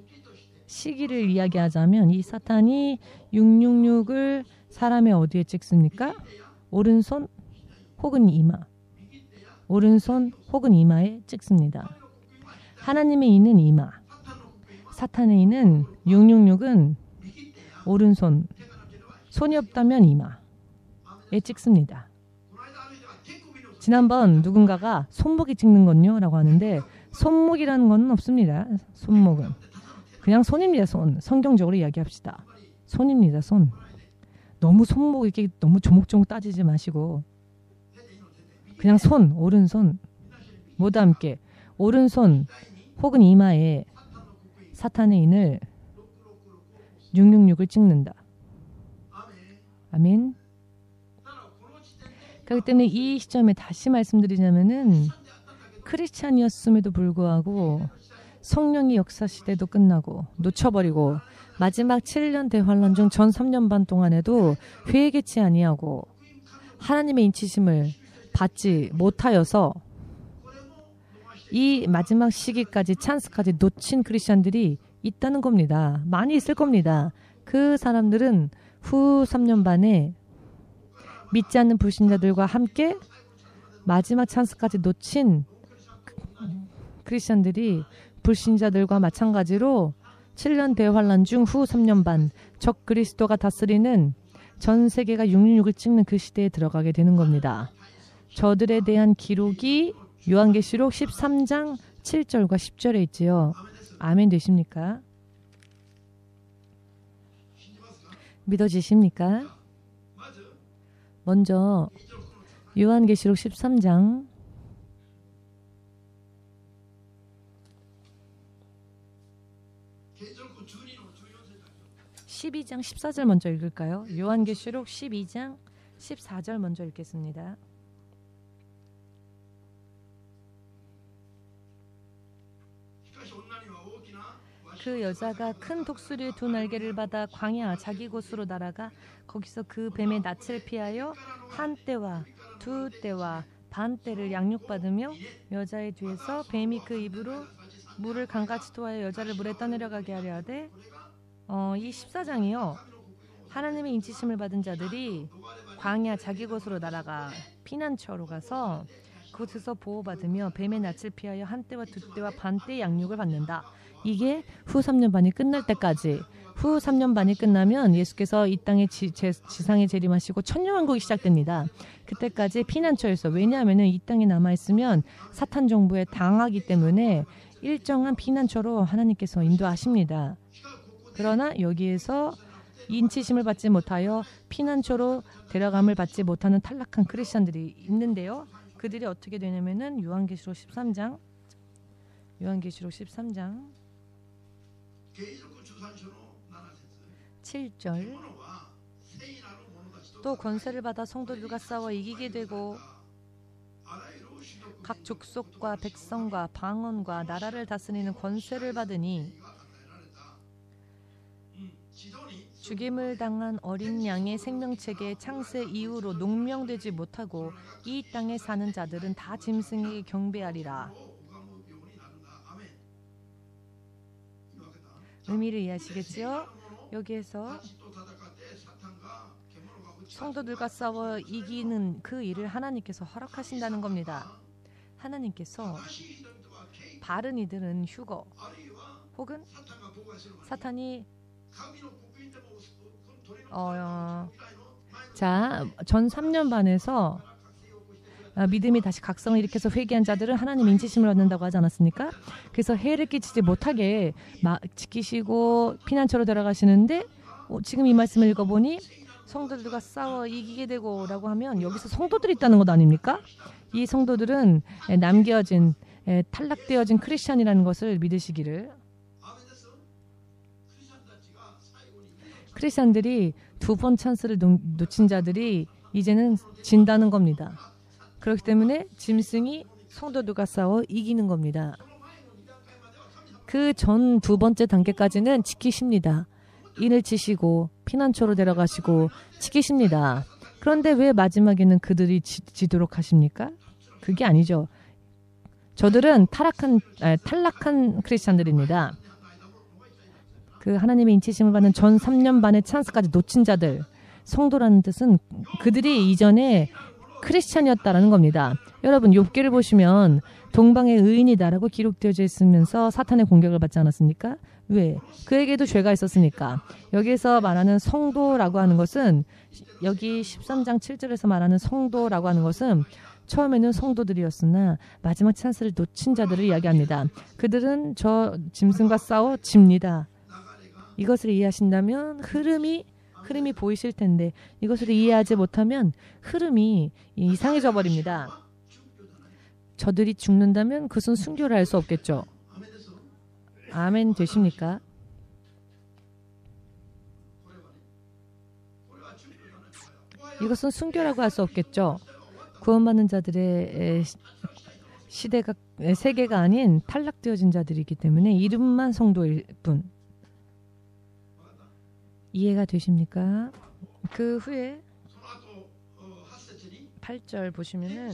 시기를 이야기하자면 이 사탄이 666을 사람의 어디에 찍습니까? 오른손 혹은 이마. 오른손 혹은 이마에 찍습니다. 하나님의 이는 이마. 사탄의 이는 666은 오른손. 손이 없다면 이마에 찍습니다. 지난번 누군가가 손목이 찍는 건요? 라고 하는데 손목이라는 건 없습니다. 손목은. 그냥 손입니다. 손. 성경적으로 이야기합시다. 손입니다. 손. 너무 손목 이렇게 너무 조목조목 따지지 마시고 그냥 손, 오른손 모두 함께 오른손 혹은 이마에 사탄의 인을 666을 찍는다. 아멘. 그렇기 때문에 이 시점에 다시 말씀드리자면은 크리스찬이었음에도 불구하고 성령의 역사 시대도 끝나고 놓쳐버리고 마지막 7년 대환란 중 전 3년 반 동안에도 회개치 아니하고 하나님의 인치심을 받지 못하여서 이 마지막 시기까지 찬스까지 놓친 크리스찬들이 있다는 겁니다. 많이 있을 겁니다. 그 사람들은 후 3년 반에 믿지 않는 불신자들과 함께 마지막 찬스까지 놓친 크리스찬들이 불신자들과 마찬가지로 7년 대환란 중 후 3년 반 적 그리스도가 다스리는 전 세계가 666을 찍는 그 시대에 들어가게 되는 겁니다. 저들에 대한 기록이 요한계시록 13장 7절과 10절에 있지요. 아멘 되십니까? 믿어지십니까? 먼저 요한계시록 13장 12장 14절 먼저 읽을까요? 요한계시록 12장 14절 먼저 읽겠습니다. 그 여자가 큰 독수리의 두 날개를 받아 광야 자기 곳으로 날아가 거기서 그 뱀의 낯을 피하여 한 떼와 두 떼와 반 떼를 양육받으며 여자의 뒤에서 뱀이 그 입으로 물을 강같이 토하여 여자를 물에 떠내려가게 하려 하되 이 14장이요. 하나님의 인치심을 받은 자들이 광야 자기 곳으로 날아가 피난처로 가서 그곳에서 보호받으며 뱀의 낯을 피하여 한 떼와 두 떼와 반 떼의 양육을 받는다. 이게 후 3년 반이 끝날 때까지. 후 3년 반이 끝나면 예수께서 이 땅에 지상에 재림하시고 천년왕국이 시작됩니다. 그때까지 피난처에서, 왜냐하면 이 땅에 남아있으면 사탄 정부에 당하기 때문에 일정한 피난처로 하나님께서 인도하십니다. 그러나 여기에서 인치심을 받지 못하여 피난처로 데려감을 받지 못하는 탈락한 크리스천들이 있는데요. 그들이 어떻게 되냐면은 요한계시록 13장 7절 또 권세를 받아 성도들과 싸워 이기게 되고 각 족속과 백성과 방언과 나라를 다스리는 권세를 받으니 죽임을 당한 어린 양의 생명책의 창세 이후로 농명되지 못하고 이 땅에 사는 자들은 다 짐승에게 경배하리라. 의미를 이해하시겠지요? 여기에서 성도들과 싸워 이기는 그 일을 하나님께서 허락하신다는 겁니다. 하나님께서 바른 이들은 휴거 혹은 사탄이 전 3년 반에서 믿음이 다시 각성을 일으켜서 회개한 자들은 하나님 인치심을 얻는다고 하지 않았습니까? 그래서 해를 끼치지 못하게 지키시고 피난처로 데려가시는데 지금 이 말씀을 읽어보니 성도들과 싸워 이기게 되고 라고 하면 여기서 성도들이 있다는 것 아닙니까? 이 성도들은 남겨진 탈락되어진 크리스천이라는 것을 믿으시기를. 크리스천들이 두 번 찬스를 놓친 자들이 이제는 진다는 겁니다. 그렇기 때문에 짐승이 성도들과 싸워 이기는 겁니다. 그 전 두 번째 단계까지는 지키십니다. 인을 치시고 피난처로 데려가시고 지키십니다. 그런데 왜 마지막에는 그들이 지도록 하십니까? 그게 아니죠. 저들은 탈락한 크리스찬들입니다. 그 하나님의 인치심을 받는 전 3년 반의 찬스까지 놓친 자들, 성도라는 뜻은 그들이 이전에 크리스찬이었다라는 겁니다. 여러분 욥기를 보시면 동방의 의인이다라고 기록되어져 있으면서 사탄의 공격을 받지 않았습니까? 왜? 그에게도 죄가 있었으니까. 여기에서 말하는 성도라고 하는 것은 여기 13장 7절에서 말하는 성도라고 하는 것은 처음에는 성도들이었으나 마지막 찬스를 놓친 자들을 이야기합니다. 그들은 저 짐승과 싸워 집니다. 이것을 이해하신다면 흐름이 보이실 텐데 이것을 이해하지 못하면 흐름이 이상해져 버립니다. 저들이 죽는다면 그것은 순교를 할 수 없겠죠. 아멘 되십니까? 이것은 순교라고 할 수 없겠죠. 구원받는 자들의 세계가 아닌 탈락되어진 자들이기 때문에 이름만 성도일 뿐. 이해가 되십니까? 그 후에 8절 보시면은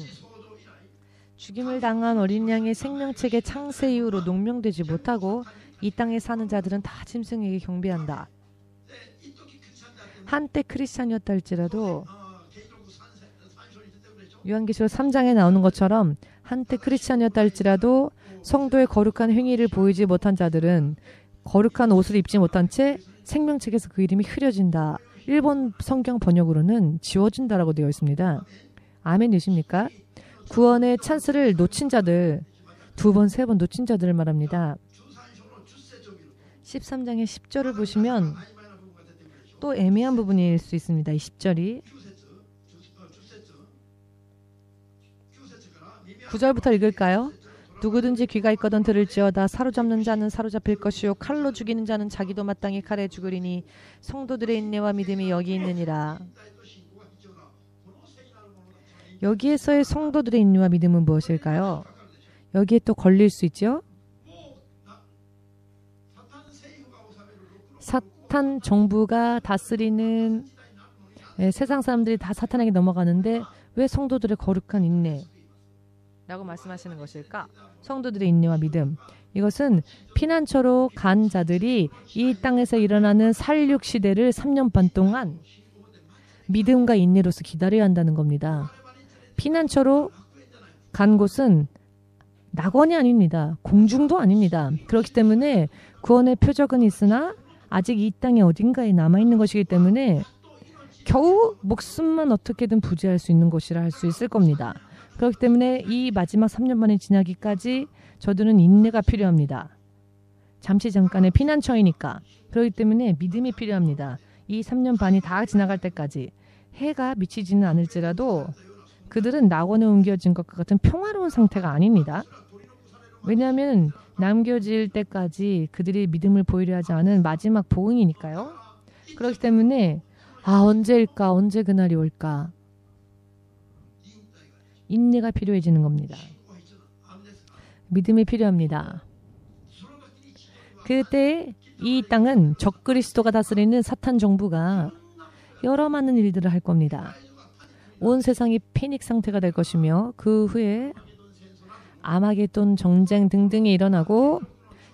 죽임을 당한 어린 양의 생명책의 창세 이후로 농명되지 못하고 이 땅에 사는 자들은 다 짐승에게 경배한다. 한때 크리스찬이었다 할지라도 요한계시록 3장에 나오는 것처럼 한때 크리스찬이었다 할지라도 성도의 거룩한 행위를 보이지 못한 자들은 거룩한 옷을 입지 못한 채 생명책에서 그 이름이 흐려진다. 일본 성경 번역으로는 지워진다라고 되어 있습니다. 아멘 되십니까? 구원의 찬스를 놓친 자들, 두 번, 세 번 놓친 자들을 말합니다. 13장의 10절을 보시면 또 애매한 부분일 수 있습니다. 이 10절이 9절부터 읽을까요? 누구든지 귀가 있거든 들을지어다. 사로잡는 자는 사로잡힐 것이요 칼로 죽이는 자는 자기도 마땅히 칼에 죽으리니 성도들의 인내와 믿음이 여기 있느니라. 여기에서의 성도들의 인내와 믿음은 무엇일까요? 여기에 또 걸릴 수 있죠? 사탄 정부가 다스리는 세상 사람들이 다 사탄에게 넘어가는데 왜 성도들의 거룩한 인내 라고 말씀하시는 것일까? 성도들의 인내와 믿음. 이것은 피난처로 간 자들이 이 땅에서 일어나는 살육 시대를 3년 반 동안 믿음과 인내로서 기다려야 한다는 겁니다. 피난처로 간 곳은 낙원이 아닙니다. 공중도 아닙니다. 그렇기 때문에 구원의 표적은 있으나 아직 이 땅에 어딘가에 남아있는 것이기 때문에 겨우 목숨만 어떻게든 부지할 수 있는 것이라 할 수 있을 겁니다. 그렇기 때문에 이 마지막 3년 만에 지나기까지 저들은 인내가 필요합니다. 잠시 잠깐의 피난처이니까. 그렇기 때문에 믿음이 필요합니다. 이 3년 반이 다 지나갈 때까지 해가 미치지는 않을지라도 그들은 낙원에 옮겨진 것과 같은 평화로운 상태가 아닙니다. 왜냐하면 남겨질 때까지 그들이 믿음을 보이려 하지 않은 마지막 보응이니까요. 그렇기 때문에 언제일까? 언제 그날이 올까? 인내가 필요해지는 겁니다. 믿음이 필요합니다. 그때 이 땅은 적그리스도가 다스리는 사탄 정부가 여러 많은 일들을 할 겁니다. 온 세상이 패닉 상태가 될 것이며 그 후에 아마겟돈 전쟁 등등이 일어나고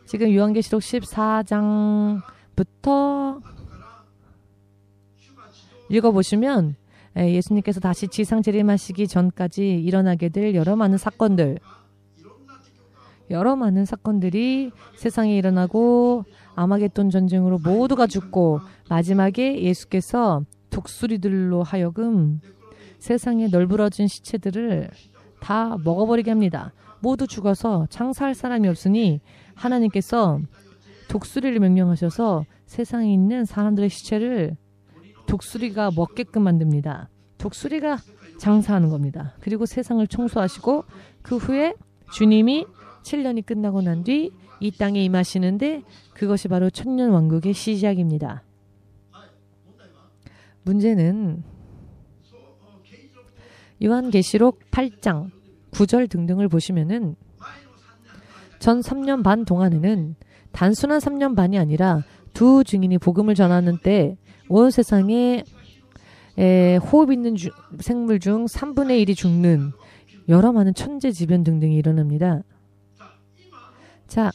지금 요한계시록 14장부터 읽어보시면 예수님께서 다시 지상 재림하시기 전까지 일어나게 될 여러 많은 사건들이 세상에 일어나고 아마겟돈 전쟁으로 모두가 죽고 마지막에 예수께서 독수리들로 하여금 세상에 널브러진 시체들을 다 먹어버리게 합니다. 모두 죽어서 장사할 사람이 없으니 하나님께서 독수리를 명령하셔서 세상에 있는 사람들의 시체를 독수리가 먹게끔 만듭니다. 독수리가 장사하는 겁니다. 그리고 세상을 청소하시고 그 후에 주님이 7년이 끝나고 난 뒤 이 땅에 임하시는데 그것이 바로 천년왕국의 시작입니다. 문제는 요한계시록 8장 9절 등등을 보시면은 전 3년 반 동안에는 단순한 3년 반이 아니라 두 증인이 복음을 전하는 때 온 세상에 호흡 있는 생물 중 3분의 1이 죽는 여러 많은 천재지변 등등이 일어납니다. 자,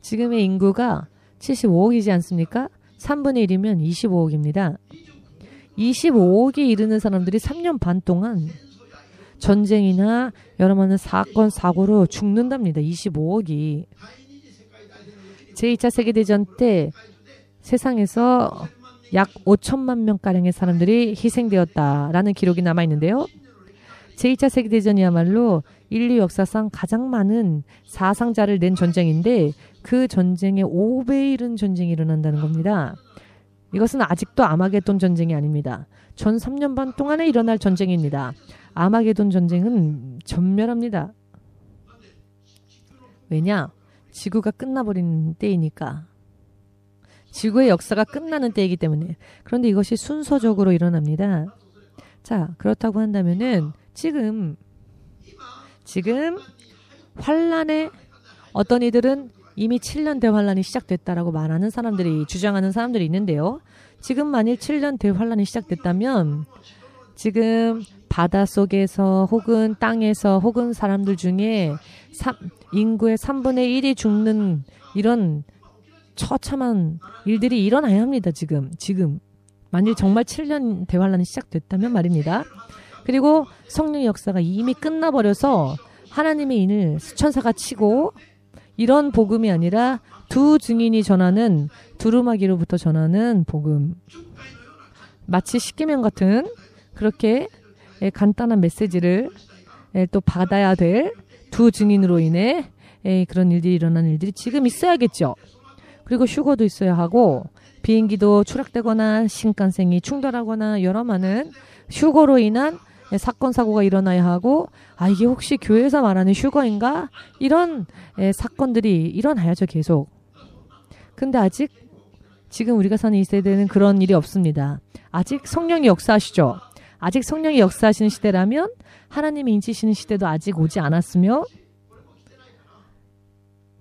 지금의 인구가 75억이지 않습니까? 3분의 1이면 25억입니다. 25억이 이르는 사람들이 3년 반 동안 전쟁이나 여러 많은 사건, 사고로 죽는답니다. 25억이. 제2차 세계대전 때 세상에서 약 5천만 명가량의 사람들이 희생되었다라는 기록이 남아있는데요. 제2차 세계대전이야말로 인류 역사상 가장 많은 사상자를 낸 전쟁인데 그 전쟁의 5배에 이른 전쟁이 일어난다는 겁니다. 이것은 아직도 아마겟돈 전쟁이 아닙니다. 전 3년 반 동안에 일어날 전쟁입니다. 아마겟돈 전쟁은 전멸합니다. 왜냐? 지구가 끝나버린 때이니까. 지구의 역사가 끝나는 때이기 때문에. 그런데 이것이 순서적으로 일어납니다. 자, 그렇다고 한다면은 지금 환란에 어떤 이들은 이미 7년 대환란이 시작됐다라고 말하는 사람들이 주장하는 사람들이 있는데요. 지금 만일 7년 대환란이 시작됐다면 지금 바닷속에서 혹은 땅에서 혹은 사람들 중에 인구의 3분의 1이 죽는 이런 처참한 일들이 일어나야 합니다. 지금 만일 정말 7년 대환란이 시작됐다면 말입니다. 그리고 성령의 역사가 이미 끝나버려서 하나님의 인을 수천사가 치고 이런 복음이 아니라 두 증인이 전하는 두루마기로부터 전하는 복음, 마치 십계명 같은 그렇게 간단한 메시지를 또 받아야 될 두 증인으로 인해 그런 일들이 일어나는 일들이 지금 있어야겠죠. 그리고 휴거도 있어야 하고 비행기도 추락되거나 신칸센이 충돌하거나 여러 많은 휴거로 인한 사건 사고가 일어나야 하고 이게 혹시 교회에서 말하는 휴거인가? 이런 사건들이 일어나야죠. 계속. 근데 아직 지금 우리가 사는 이 세대는 그런 일이 없습니다. 아직 성령이 역사하시죠. 아직 성령이 역사하시는 시대라면 하나님이 인치시는 시대도 아직 오지 않았으며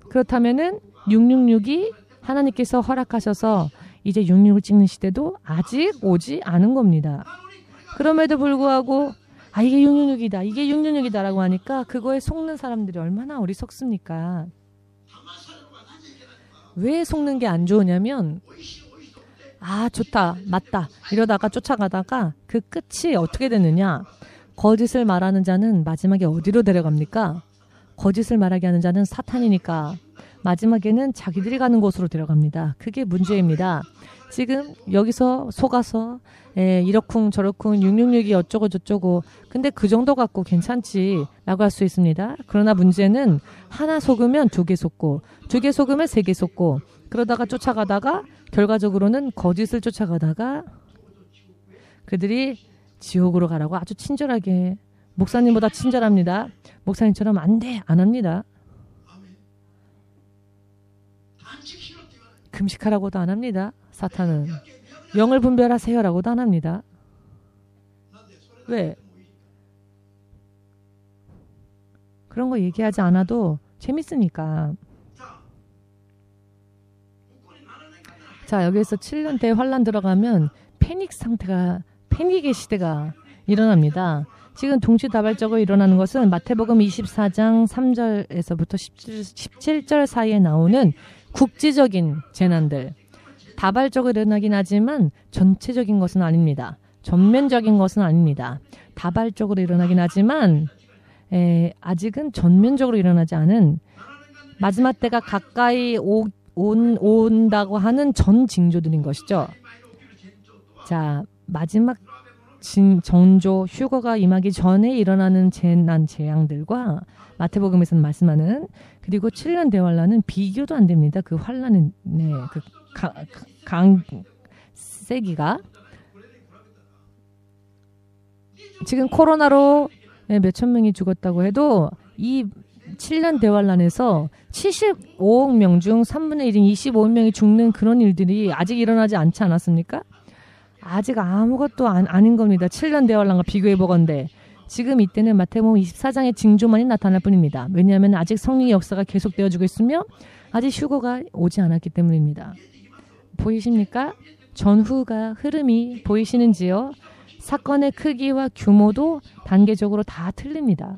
그렇다면은 666이 하나님께서 허락하셔서 이제 666을 찍는 시대도 아직 오지 않은 겁니다. 그럼에도 불구하고 이게 666이다. 이게 666이다 라고 하니까 그거에 속는 사람들이 얼마나 어리석습니까? 왜 속는 게 안 좋으냐면 좋다. 맞다. 이러다가 쫓아가다가 그 끝이 어떻게 되느냐. 거짓을 말하는 자는 마지막에 어디로 데려갑니까? 거짓을 말하게 하는 자는 사탄이니까 마지막에는 자기들이 가는 곳으로 데려갑니다. 그게 문제입니다. 지금 여기서 속아서 이러쿵 저러쿵 666이 어쩌고 저쩌고 근데 그 정도 갖고 괜찮지 라고 할 수 있습니다. 그러나 문제는 하나 속으면 두 개 속고 두 개 속으면 세 개 속고 그러다가 쫓아가다가 결과적으로는 거짓을 쫓아가다가 그들이 지옥으로 가라고 아주 친절하게 목사님보다 친절합니다. 목사님처럼 안 돼, 안 합니다. 금식하라고도 안 합니다. 사탄은 영을 분별하세요라고도 안 합니다. 왜? 그런 거 얘기하지 않아도 재밌으니까. 자, 여기에서 7년 대환란 들어가면 패닉의 시대가 일어납니다. 지금 동시다발적으로 일어나는 것은 마태복음 24장 3절에서부터 17절 사이에 나오는 국지적인 재난들. 다발적으로 일어나긴 하지만 전체적인 것은 아닙니다. 전면적인 것은 아닙니다. 다발적으로 일어나긴 하지만 아직은 전면적으로 일어나지 않은 마지막 때가 가까이 온다고 하는 전 징조들인 것이죠. 자, 마지막 정조 휴거가 임하기 전에 일어나는 재앙들과 마태복음에서는 말씀하는 그리고 7년 대환란은 비교도 안 됩니다. 그 환란의 그 세기가 지금 코로나로 몇천 명이 죽었다고 해도 이 7년 대환란에서 75억 명 중 3분의 1인 25억 명이 죽는 그런 일들이 아직 일어나지 않지 않았습니까? 아직 아무것도 아닌 겁니다. 7년 대환란과 비교해보건대 지금 이때는 마태복음 24장의 징조만이 나타날 뿐입니다. 왜냐하면 아직 성령의 역사가 계속되어지고 있으며 아직 휴거가 오지 않았기 때문입니다. 보이십니까? 전후가 흐름이 보이시는지요? 사건의 크기와 규모도 단계적으로 다 틀립니다.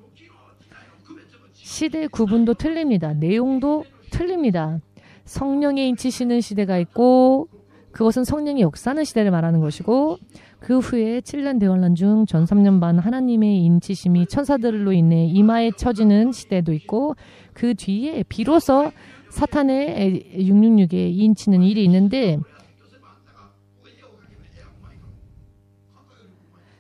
시대 구분도 틀립니다. 내용도 틀립니다. 성령의 인치시는 시대가 있고 그것은 성령의 역사하는 시대를 말하는 것이고 그 후에 7년 대환란 중 전 3년 반 하나님의 인치심이 천사들로 인해 이마에 쳐지는 시대도 있고 그 뒤에 비로소 사탄의 666에 인치는 일이 있는데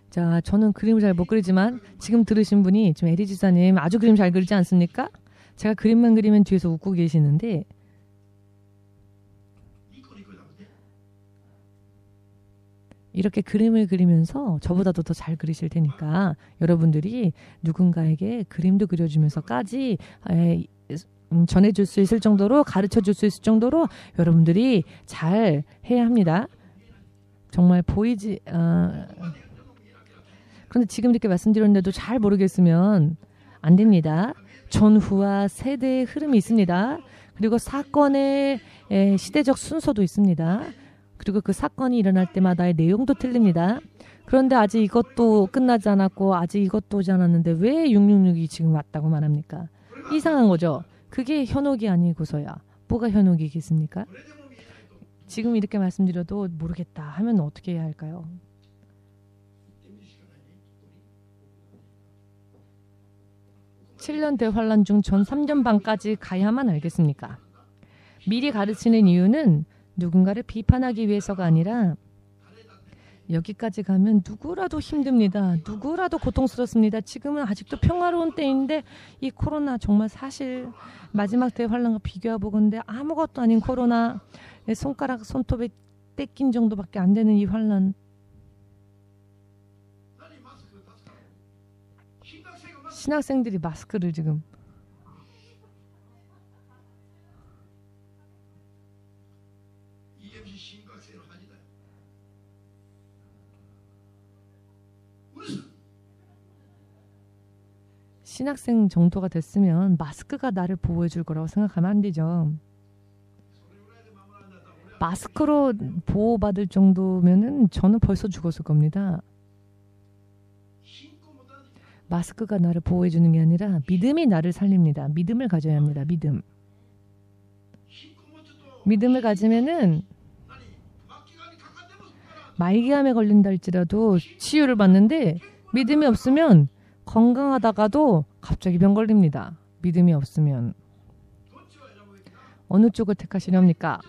자, 저는 그림을 잘 못 그리지만 지금 들으신 분이 지금 에리 지사님 아주 그림 잘 그리지 않습니까? 제가 그림만 그리면 뒤에서 웃고 계시는데 이렇게 그림을 그리면서 저보다도 더 잘 그리실 테니까 여러분들이 누군가에게 그림도 그려주면서까지 전해줄 수 있을 정도로 가르쳐줄 수 있을 정도로 여러분들이 잘 해야 합니다. 정말 그런데 지금 이렇게 말씀드렸는데도 잘 모르겠으면 안 됩니다. 전후와 세대의 흐름이 있습니다. 그리고 사건의 시대적 순서도 있습니다. 그리고 그 사건이 일어날 때마다의 내용도 틀립니다. 그런데 아직 이것도 끝나지 않았고 아직 이것도 오지 않았는데 왜 666이 지금 왔다고 말합니까? 이상한 거죠. 그게 현혹이 아니고서야 뭐가 현혹이겠습니까? 지금 이렇게 말씀드려도 모르겠다 하면 어떻게 해야 할까요? (7년 대환란 중 전 3년 반까지 가야만 알겠습니까? 미리 가르치는 이유는 누군가를 비판하기 위해서가 아니라 여기까지 가면 누구라도 힘듭니다. 누구라도 고통스럽습니다. 지금은 아직도 평화로운 때인데 이 코로나 정말 사실 마지막 대환란과 비교해보건데 아무것도 아닌 코로나 손톱에 떼낀 정도밖에 안 되는 이 환란 신학생들이 마스크를 지금 신학생 정도가 됐으면 마스크가 나를 보호해 줄 거라고 생각하면 안 되죠. 마스크로 보호받을 정도면은 저는 벌써 죽었을 겁니다. 마스크가 나를 보호해주는 게 아니라 믿음이 나를 살립니다. 믿음을 가져야 합니다. 믿음을 가지면은 말기암에 걸린다 할지라도 치유를 받는데, 믿음이 없으면 건강하다가도 갑자기 병 걸립니다. 믿음이 없으면. 어느 쪽을 택하시렵니까?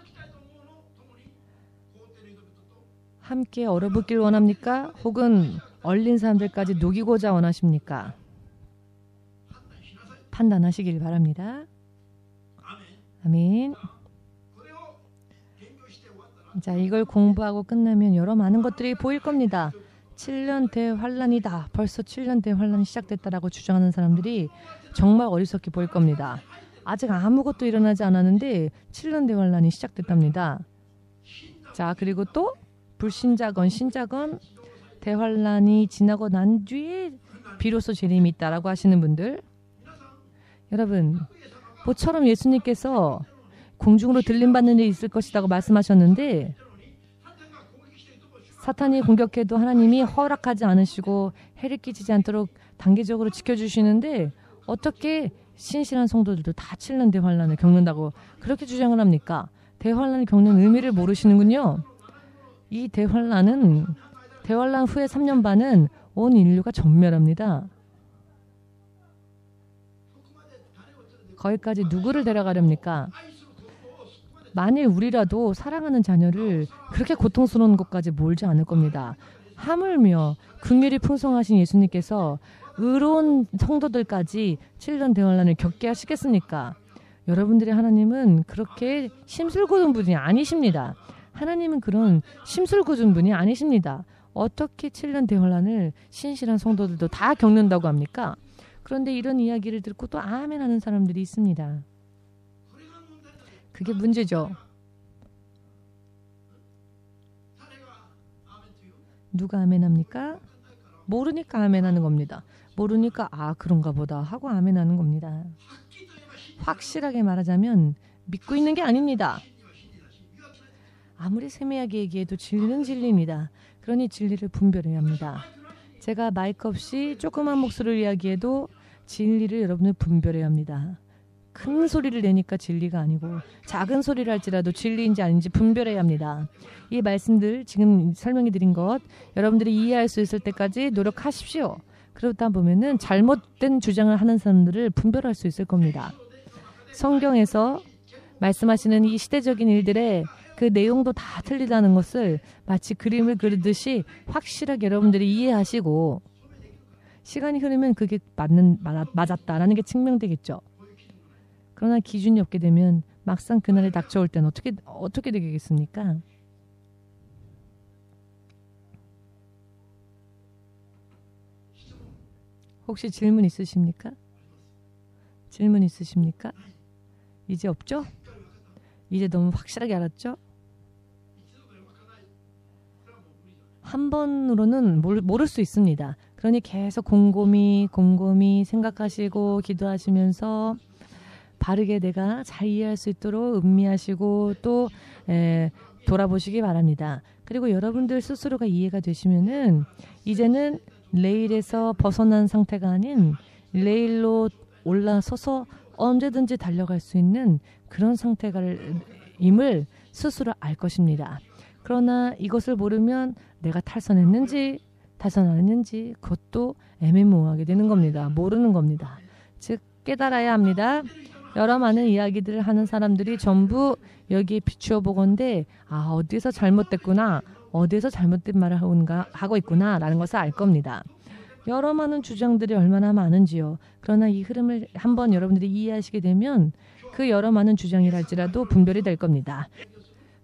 함께 얼어붙길 원합니까? 혹은 얼린 사람들까지 녹이고자 원하십니까? 판단하시길 바랍니다. 아멘. 자, 이걸 공부하고 끝나면 여러 많은 것들이 보일 겁니다. 7년 대환란이다. 벌써 7년 대환란이 시작됐다라고 주장하는 사람들이 정말 어리석게 보일 겁니다. 아직 아무것도 일어나지 않았는데 7년 대환란이 시작됐답니다. 자, 그리고 또 불신자건 신자건 대환란이 지나고 난 뒤에 비로소 재림이 있다라고 하시는 분들, 여러분, 모처럼 예수님께서 공중으로 들림받는 일이 있을 것이라고 말씀하셨는데, 사탄이 공격해도 하나님이 허락하지 않으시고 해를 끼치지 않도록 단계적으로 지켜주시는데, 어떻게 신실한 성도들도 다 7년 대환란을 겪는다고 그렇게 주장을 합니까? 대환란을 겪는 의미를 모르시는군요. 이 대환란 후에 3년 반은 온 인류가 전멸합니다. 거기까지 누구를 데려가렵니까? 만일 우리라도 사랑하는 자녀를 그렇게 고통스러운 곳까지 몰지 않을 겁니다. 하물며 긍휼이 풍성하신 예수님께서 의로운 성도들까지 7년 대환란을 겪게 하시겠습니까? 여러분들의 하나님은 그렇게 심술궂은 분이 아니십니다. 하나님은 그런 심술궂은 분이 아니십니다. 어떻게 7년 대환란을 신실한 성도들도 다 겪는다고 합니까? 그런데 이런 이야기를 듣고 또 아멘 하는 사람들이 있습니다. 그게 문제죠. 누가 아멘합니까? 모르니까 아멘하는 겁니다. 모르니까 그런가 보다 하고 아멘하는 겁니다. 확실하게 말하자면 믿고 있는 게 아닙니다. 아무리 세밀하게 얘기해도 진리는 진리입니다. 그러니 진리를 분별해야 합니다. 제가 마이크 없이 조그만 목소리를 이야기해도 진리를 여러분은 분별해야 합니다. 큰 소리를 내니까 진리가 아니고 작은 소리를 할지라도 진리인지 아닌지 분별해야 합니다. 이 말씀들 지금 설명해 드린 것 여러분들이 이해할 수 있을 때까지 노력하십시오. 그러다 보면은 잘못된 주장을 하는 사람들을 분별할 수 있을 겁니다. 성경에서 말씀하시는 이 시대적인 일들의 그 내용도 다 틀리다는 것을 마치 그림을 그리듯이 확실하게 여러분들이 이해하시고 시간이 흐르면 그게 맞았다라는 게 증명되겠죠. 그러나 기준이 없게 되면 막상 그날에 닥쳐올 때는 어떻게 되겠습니까? 혹시 질문 있으십니까? 질문 있으십니까? 이제 없죠? 이제 너무 확실하게 알았죠? 한 번으로는 모를 수 있습니다. 그러니 계속 곰곰이 생각하시고 기도하시면서 바르게 내가 잘 이해할 수 있도록 음미하시고 또 돌아보시기 바랍니다. 그리고 여러분들 스스로가 이해가 되시면은 이제는 레일에서 벗어난 상태가 아닌 레일로 올라서서 언제든지 달려갈 수 있는 그런 상태임을 스스로 알 것입니다. 그러나 이것을 모르면 내가 탈선했는지 탈선 안 했는지 그것도 애매모호하게 되는 겁니다. 모르는 겁니다. 즉 깨달아야 합니다. 여러 많은 이야기들을 하는 사람들이 전부 여기에 비추어 보건대 어디에서 잘못됐구나, 어디에서 잘못된 말을 하고 있구나 라는 것을 알 겁니다. 여러 많은 주장들이 얼마나 많은지요. 그러나 이 흐름을 한번 여러분들이 이해하시게 되면 그 여러 많은 주장이랄지라도 분별이 될 겁니다.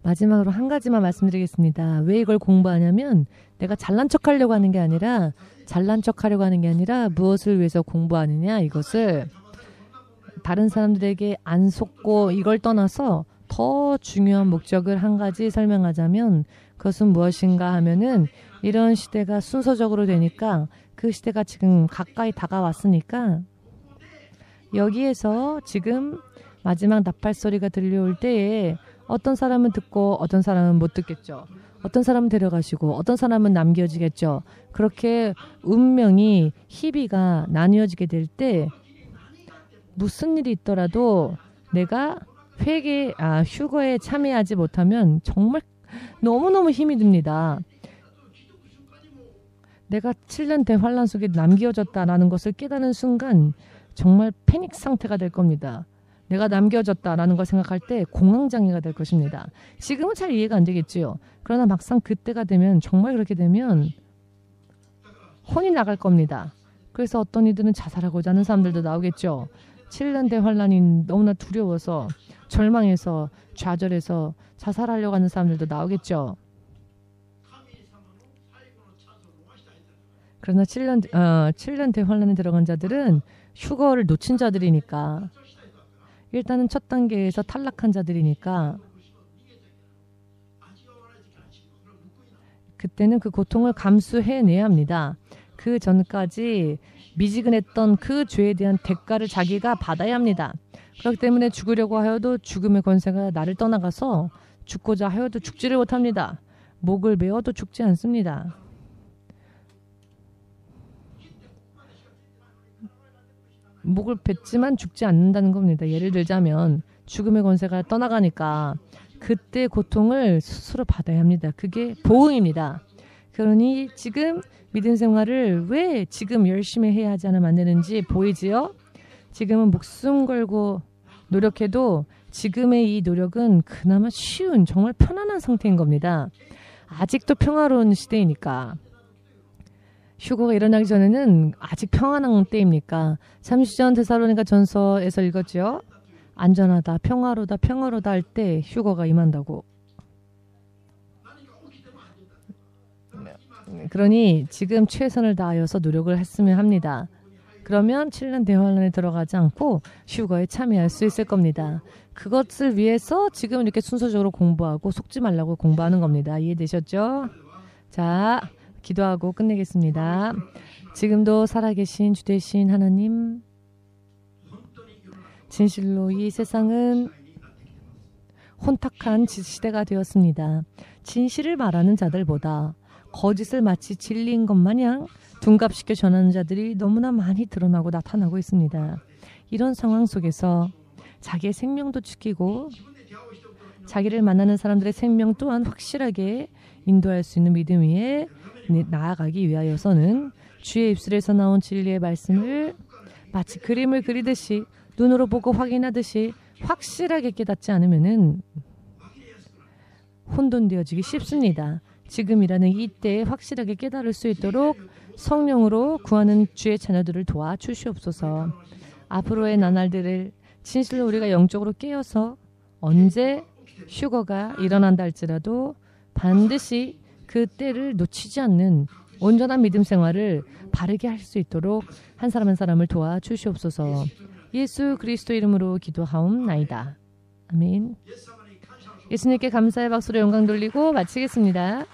마지막으로 한 가지만 말씀드리겠습니다. 왜 이걸 공부하냐면 내가 잘난 척하려고 하는 게 아니라 무엇을 위해서 공부하느냐, 이것을 다른 사람들에게 안 속고 이걸 떠나서 더 중요한 목적을 한 가지 설명하자면 그것은 무엇인가 하면은 이런 시대가 순서적으로 되니까 그 시대가 지금 가까이 다가왔으니까 여기에서 지금 마지막 나팔 소리가 들려올 때에 어떤 사람은 듣고 어떤 사람은 못 듣겠죠. 어떤 사람은 데려가시고 어떤 사람은 남겨지겠죠. 그렇게 운명이 희비가 나뉘어지게 될 때 무슨 일이 있더라도 내가 휴거에 참여하지 못하면 정말 너무너무 힘이 듭니다. 내가 7년 대환란 속에 남겨졌다라는 것을 깨닫는 순간 정말 패닉 상태가 될 겁니다. 내가 남겨졌다라는 걸 생각할 때 공황장애가 될 것입니다. 지금은 잘 이해가 안 되겠지요. 그러나 막상 그때가 되면 정말 그렇게 되면 혼이 나갈 겁니다. 그래서 어떤 이들은 자살하고자 하는 사람들도 나오겠죠. 7년 대환란이 너무나 두려워서 절망해서 좌절해서 자살하려고 하는 사람들도 나오겠죠. 그러나 7년 대환란에 들어간 자들은 휴거를 놓친 자들이니까 일단은 첫 단계에서 탈락한 자들이니까 그때는 그 고통을 감수해내야 합니다. 그 전까지 미지근했던 그 죄에 대한 대가를 자기가 받아야 합니다. 그렇기 때문에 죽으려고 하여도 죽음의 권세가 나를 떠나가서 죽고자 하여도 죽지를 못합니다. 목을 메어도 죽지 않습니다. 목을 뱉지만 죽지 않는다는 겁니다. 예를 들자면 죽음의 권세가 떠나가니까 그때 고통을 스스로 받아야 합니다. 그게 보응입니다. 그러니 지금 믿음 생활을 왜 지금 열심히 해야 하지 않으면 안 되는지 보이지요? 지금은 목숨 걸고 노력해도 지금의 이 노력은 그나마 쉬운 정말 편안한 상태인 겁니다. 아직도 평화로운 시대이니까. 휴거가 일어나기 전에는 아직 평안한 때입니까? 잠시 전 데살로니가 전서에서 읽었죠. 안전하다, 평화로다, 평화로다 할 때 휴거가 임한다고. 그러니 지금 최선을 다하여서 노력을 했으면 합니다. 그러면 7년 대환란에 들어가지 않고 휴거에 참여할 수 있을 겁니다. 그것을 위해서 지금 이렇게 순서적으로 공부하고 속지 말라고 공부하는 겁니다. 이해되셨죠? 자, 기도하고 끝내겠습니다. 지금도 살아계신 주되신 하나님, 진실로 이 세상은 혼탁한 시대가 되었습니다. 진실을 말하는 자들보다 거짓을 마치 진리인 것 마냥 둔갑시켜 전하는 자들이 너무나 많이 드러나고 나타나고 있습니다. 이런 상황 속에서 자기의 생명도 지키고 자기를 만나는 사람들의 생명 또한 확실하게 인도할 수 있는 믿음 위에 나아가기 위하여서는 주의 입술에서 나온 진리의 말씀을 마치 그림을 그리듯이 눈으로 보고 확인하듯이 확실하게 깨닫지 않으면은 혼돈되어지기 쉽습니다. 지금이라는 이때에 확실하게 깨달을 수 있도록 성령으로 구하는 주의 자녀들을 도와 주시옵소서. 앞으로의 나날들을 진실로 우리가 영적으로 깨어서 언제 휴거가 일어난다 할지라도 반드시 그 때를 놓치지 않는 온전한 믿음 생활을 바르게 할 수 있도록 한 사람 한 사람을 도와 주시옵소서. 예수 그리스도 이름으로 기도하옵나이다. 아멘. 예수님께 감사의 박수로 영광 돌리고 마치겠습니다.